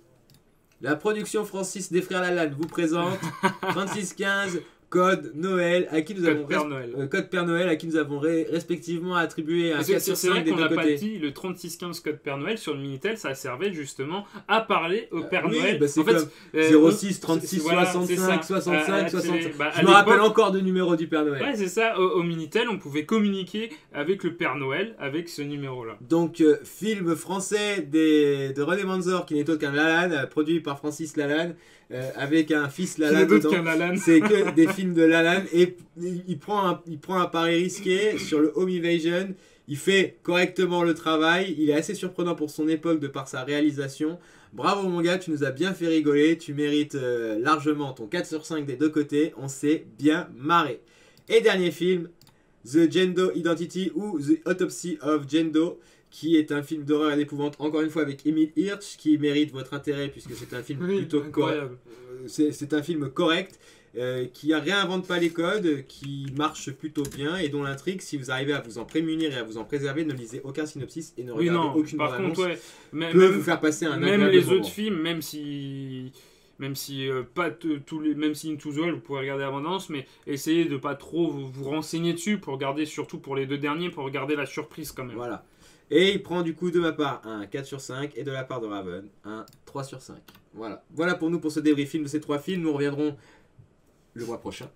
La production Francis des Frères Lalanne vous présente 3615 Code Noël, à qui nous Code avons Père Noël. Code Père Noël, à qui nous avons respectivement attribué un Parce que 4 sur c'est vrai 5 des qu'on deux n'a pas côtés. dit le 3615 Code Père Noël sur le Minitel, ça servait justement à parler au Père Oui, Noël. bah c'est En fait, comme 06 36 voilà, c'est 65 ça. 65 65. Bah, Je me rappelle encore de numéro du Père Noël. Ouais, c'est ça. Au Minitel, on pouvait communiquer avec le Père Noël avec ce numéro-là. Donc, film français de René Manzor, qui n'est autre qu'un Lalanne, produit par Francis Lalanne, avec un fils Lalanne dedans. C'est que des films de Lalanne. Et il prend un pari risqué sur le Home Invasion. Il fait correctement le travail. Il est assez surprenant pour son époque de par sa réalisation. Bravo mon gars, tu nous as bien fait rigoler. Tu mérites largement ton 4 sur 5 des deux côtés. On s'est bien marré. Et dernier film, The Jendo Identity ou The Autopsy of Jendo, qui est un film d'horreur et d'épouvante, encore une fois avec Emile Hirsch, qui mérite votre intérêt puisque c'est un film plutôt correct. C'est un film correct, qui réinvente pas les codes, qui marche plutôt bien et dont l'intrigue, si vous arrivez à vous en prémunir et à vous en préserver, ne lisez aucun synopsis et ne regardez aucune bande-annonce, peut vous faire passer un agréable même les moment. autres films, même si pas tous les, même si Into the Wild vous pouvez regarder l'abondance, mais essayez de pas trop vous renseigner dessus pour regarder, surtout pour les deux derniers, pour regarder la surprise quand même. Voilà. Et il prend du coup de ma part un 4 sur 5 et de la part de Raven un 3 sur 5. Voilà. Voilà pour nous pour ce débriefing de ces trois films. Nous reviendrons le mois prochain.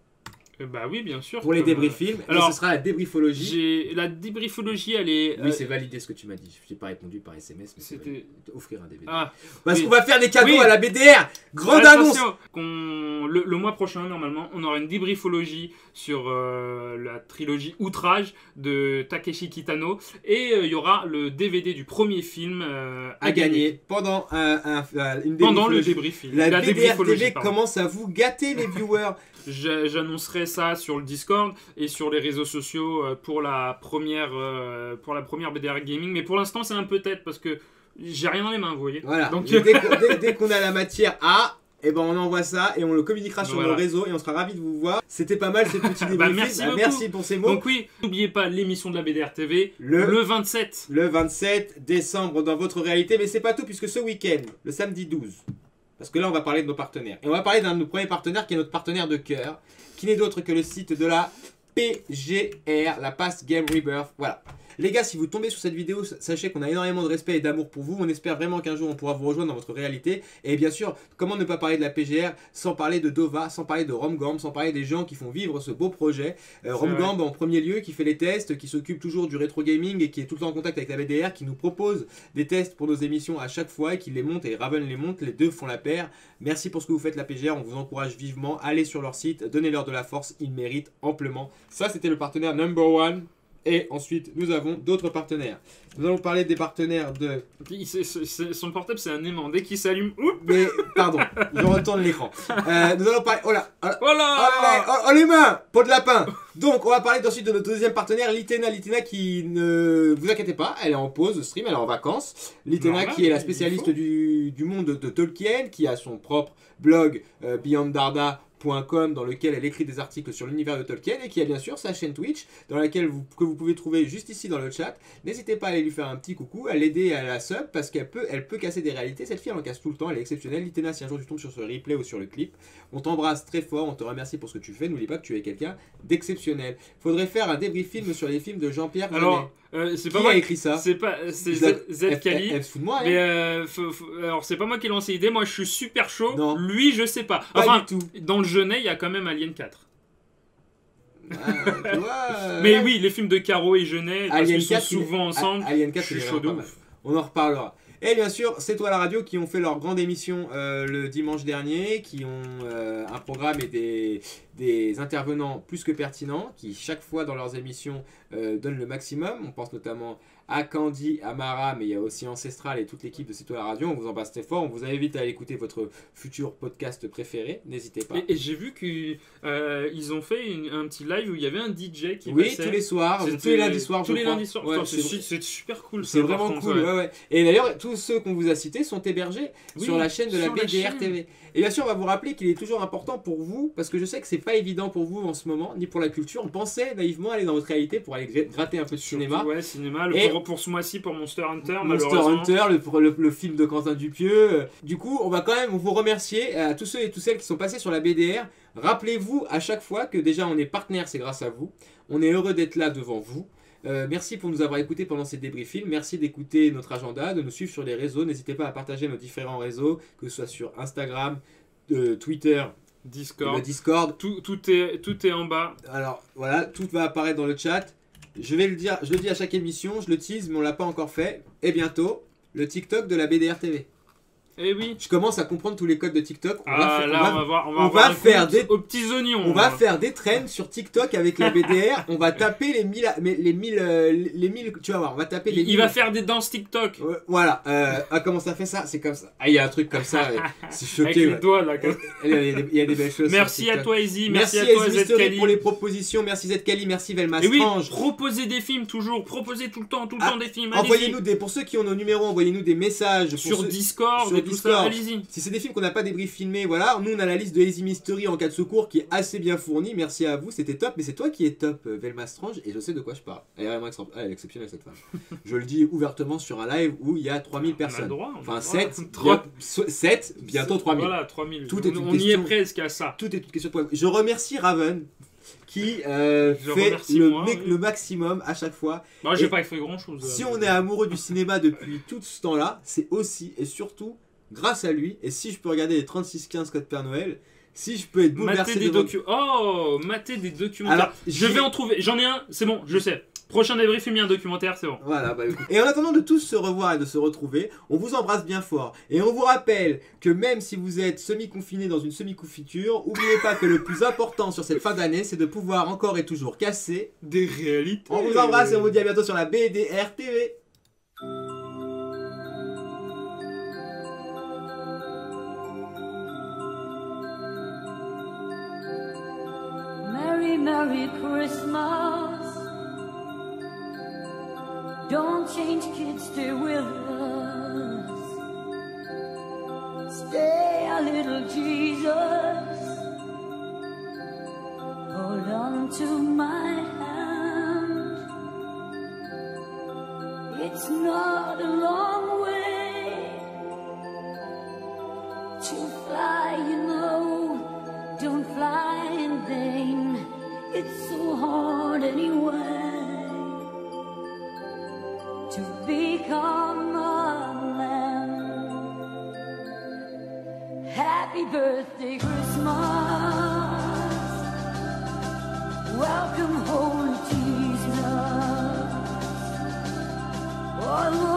Bah oui, bien sûr. Pour les débriefings. Alors, ce sera la débriefologie. La débriefologie, elle est... Oui, c'est validé ce que tu m'as dit. Je n'ai pas répondu par SMS, mais c'était offrir un DVD. Ah, parce qu'on va faire des cadeaux à la BDR. Grande annonce. Le mois prochain, normalement, on aura une débriefologie sur la trilogie Outrage de Takeshi Kitano. Et il y aura le DVD du premier film à gagner. Pendant le débriefing. La BDR TV commence à vous gâter, les viewers. J'annoncerai ça sur le Discord et sur les réseaux sociaux pour la première BDR Gaming. Mais pour l'instant, c'est un peut-être parce que j'ai rien dans les mains, vous voyez. Voilà. Donc, dès qu'on a la matière à, et ben on envoie ça et on le communiquera sur nos réseaux et on sera ravis de vous voir. C'était pas mal ces petits débriefings. Merci pour ces mots. Donc oui, n'oubliez pas l'émission de la BDR TV le 27. Le 27 décembre dans votre réalité. Mais c'est pas tout puisque ce week-end, le samedi 12... Parce que là, on va parler de nos partenaires. Et on va parler d'un de nos premiers partenaires qui est notre partenaire de cœur, qui n'est d'autre que le site de la PGR, la Past Game Rebirth. Voilà. Les gars, si vous tombez sur cette vidéo, sachez qu'on a énormément de respect et d'amour pour vous. On espère vraiment qu'un jour on pourra vous rejoindre dans votre réalité. Et bien sûr, comment ne pas parler de la PGR sans parler de Dova, sans parler de Romgamb, sans parler des gens qui font vivre ce beau projet. Romgamb en premier lieu, qui fait les tests, qui s'occupe toujours du rétro gaming et qui est tout le temps en contact avec la BDR, qui nous propose des tests pour nos émissions à chaque fois et qui les monte et Raven les monte. Les deux font la paire. Merci pour ce que vous faites la PGR. On vous encourage vivement. Allez sur leur site, donnez-leur de la force. Ils méritent amplement. Ça, c'était le partenaire number one. Et ensuite, nous avons d'autres partenaires. Nous allons parler des partenaires de... Son portable, c'est un aimant. Dès qu'il s'allume... Mais, pardon, je retourne l'écran. Nous allons parler... Oh là, oh les mains, pot de lapin. Donc, on va parler ensuite de notre deuxième partenaire, Litena. Litena qui, ne vous inquiétez pas, elle est en pause de stream, elle est en vacances. Litena qui est la spécialiste du monde de Tolkien, qui a son propre blog BeyondDarda.com dans lequel elle écrit des articles sur l'univers de Tolkien et qui a bien sûr sa chaîne Twitch dans laquelle que vous pouvez trouver juste ici dans le chat. N'hésitez pas à aller lui faire un petit coucou, à l'aider à la sub parce qu'elle peut casser des réalités. Cette fille elle en casse tout le temps, elle est exceptionnelle. Litena, si un jour tu tombes sur ce replay ou sur le clip, on t'embrasse très fort, on te remercie pour ce que tu fais. N'oublie pas que tu es quelqu'un d'exceptionnel. Faudrait faire un débriefing sur les films de Jean-Pierre Jeunet. Alors, c'est pas qui moi a écrit ça. C'est Z Kali. Elle se fout de moi. Mais alors c'est pas moi qui ai lancé l'idée. Moi je suis super chaud. Non. Lui je sais pas. Pas du tout. Dans le Jeunet il y a quand même Alien 4. Tu vois, mais oui, les films de Caro et Jeunet, parce Alien qu'ils sont 4, souvent ensemble. Alien 4, je suis chaud de ouf. On en reparlera. Et bien sûr, c'est toi la radio qui ont fait leur grande émission le dimanche dernier, qui ont un programme et des intervenants plus que pertinents, qui chaque fois dans leurs émissions donnent le maximum. On pense notamment à Candy, à Mara, mais il y a aussi Ancestral et toute l'équipe de C'est toi la radio. On vous embrasse très fort. On vous invite à aller écouter votre futur podcast préféré. N'hésitez pas. Et j'ai vu qu'ils ont fait un petit live où il y avait un DJ qui oui, passait. tous les soirs, tous les lundis soirs. Tous les lundis soirs. Ouais, c'est super cool. C'est vraiment cool. Ouais. Et d'ailleurs, tous ceux qu'on vous a cités sont hébergés sur la chaîne de la BDR TV. Et bien sûr, on va vous rappeler qu'il est toujours important pour vous, parce que je sais que c'est pas évident pour vous en ce moment, ni pour la culture. On pensait naïvement aller dans votre réalité pour aller gratter un peu de cinéma. Ouais, cinéma. Et pour ce mois-ci pour Monster Hunter, Monster malheureusement. Hunter, le film de Quentin Dupieux. Du coup, on va quand même vous remercier à tous ceux et toutes celles qui sont passés sur la BDR. Rappelez-vous à chaque fois que déjà on est partenaire, c'est grâce à vous. On est heureux d'être là devant vous. Merci pour nous avoir écoutés pendant ces débriefs films. Merci d'écouter notre agenda, de nous suivre sur les réseaux. N'hésitez pas à partager nos différents réseaux, que ce soit sur Instagram, Twitter, Discord. le Discord. Tout est en bas. Alors voilà, tout va apparaître dans le chat. Je vais le dire, je le dis à chaque émission, je le tease, mais on l'a pas encore fait. Et bientôt, le TikTok de la BDR TV. Eh oui. Je commence à comprendre tous les codes de TikTok. On va faire des aux petits oignons. On va faire des trends sur TikTok avec la BDR. On va taper les 1000, tu vas voir, on va taper les 1000. Il va faire des danses TikTok. Voilà. Comment ça fait ça? C'est comme ça. Ah, il y a un truc comme ça. C'est choqué. Avec les doigts là. Il y a des belles choses. Merci à toi Easy. Merci à toi Mystery Zkali pour les propositions. Merci Zkali. Merci Velma Et oui, Strange. proposez des films toujours. Proposez tout le temps des films. Envoyez-nous pour ceux qui ont nos numéros, envoyez-nous des messages sur Discord et tout ça. Allez-y. Si c'est des films qu'on n'a pas débrief filmés, voilà. Nous, on a la liste de Easy Mystery en cas de secours qui est assez bien fournie. Merci à vous, c'était top. Mais c'est toi qui es top, Velma Strange, et je sais de quoi je parle. Elle est vraiment elle est exceptionnelle, cette femme. Je le dis ouvertement sur un live où il y a 3000 personnes. On a le droit, enfin, 7, bientôt 3000. Voilà, 3000. Tout est une on question, y est presque à ça. Tout est une question de... Je remercie Raven qui fait le maximum à chaque fois. Moi, j'ai pas fait grand chose. Si on est amoureux du cinéma depuis tout ce temps-là, c'est aussi et surtout grâce à lui. Et si je peux regarder les 36-15 Code Père Noël, si je peux être bouleversé mater des documentaires. Alors, je vais en trouver. J'en ai un, c'est bon, je sais. Prochain débrief, il y a un documentaire, c'est bon. Voilà, et en attendant de tous se revoir et de se retrouver, on vous embrasse bien fort. Et on vous rappelle que même si vous êtes semi-confiné dans une semi-confiture, n'oubliez pas que le plus important sur cette fin d'année, c'est de pouvoir encore et toujours casser des réalités. On vous embrasse et on vous dit à bientôt sur la BDR TV. Merry Christmas. Don't change, kids, stay with us. Stay a little Jesus. Hold on to my hand. It's not a long way to fly, you know. Don't fly in vain. It's so hard anyway to become a man. Happy birthday, Christmas. Welcome home, Jesus. Oh,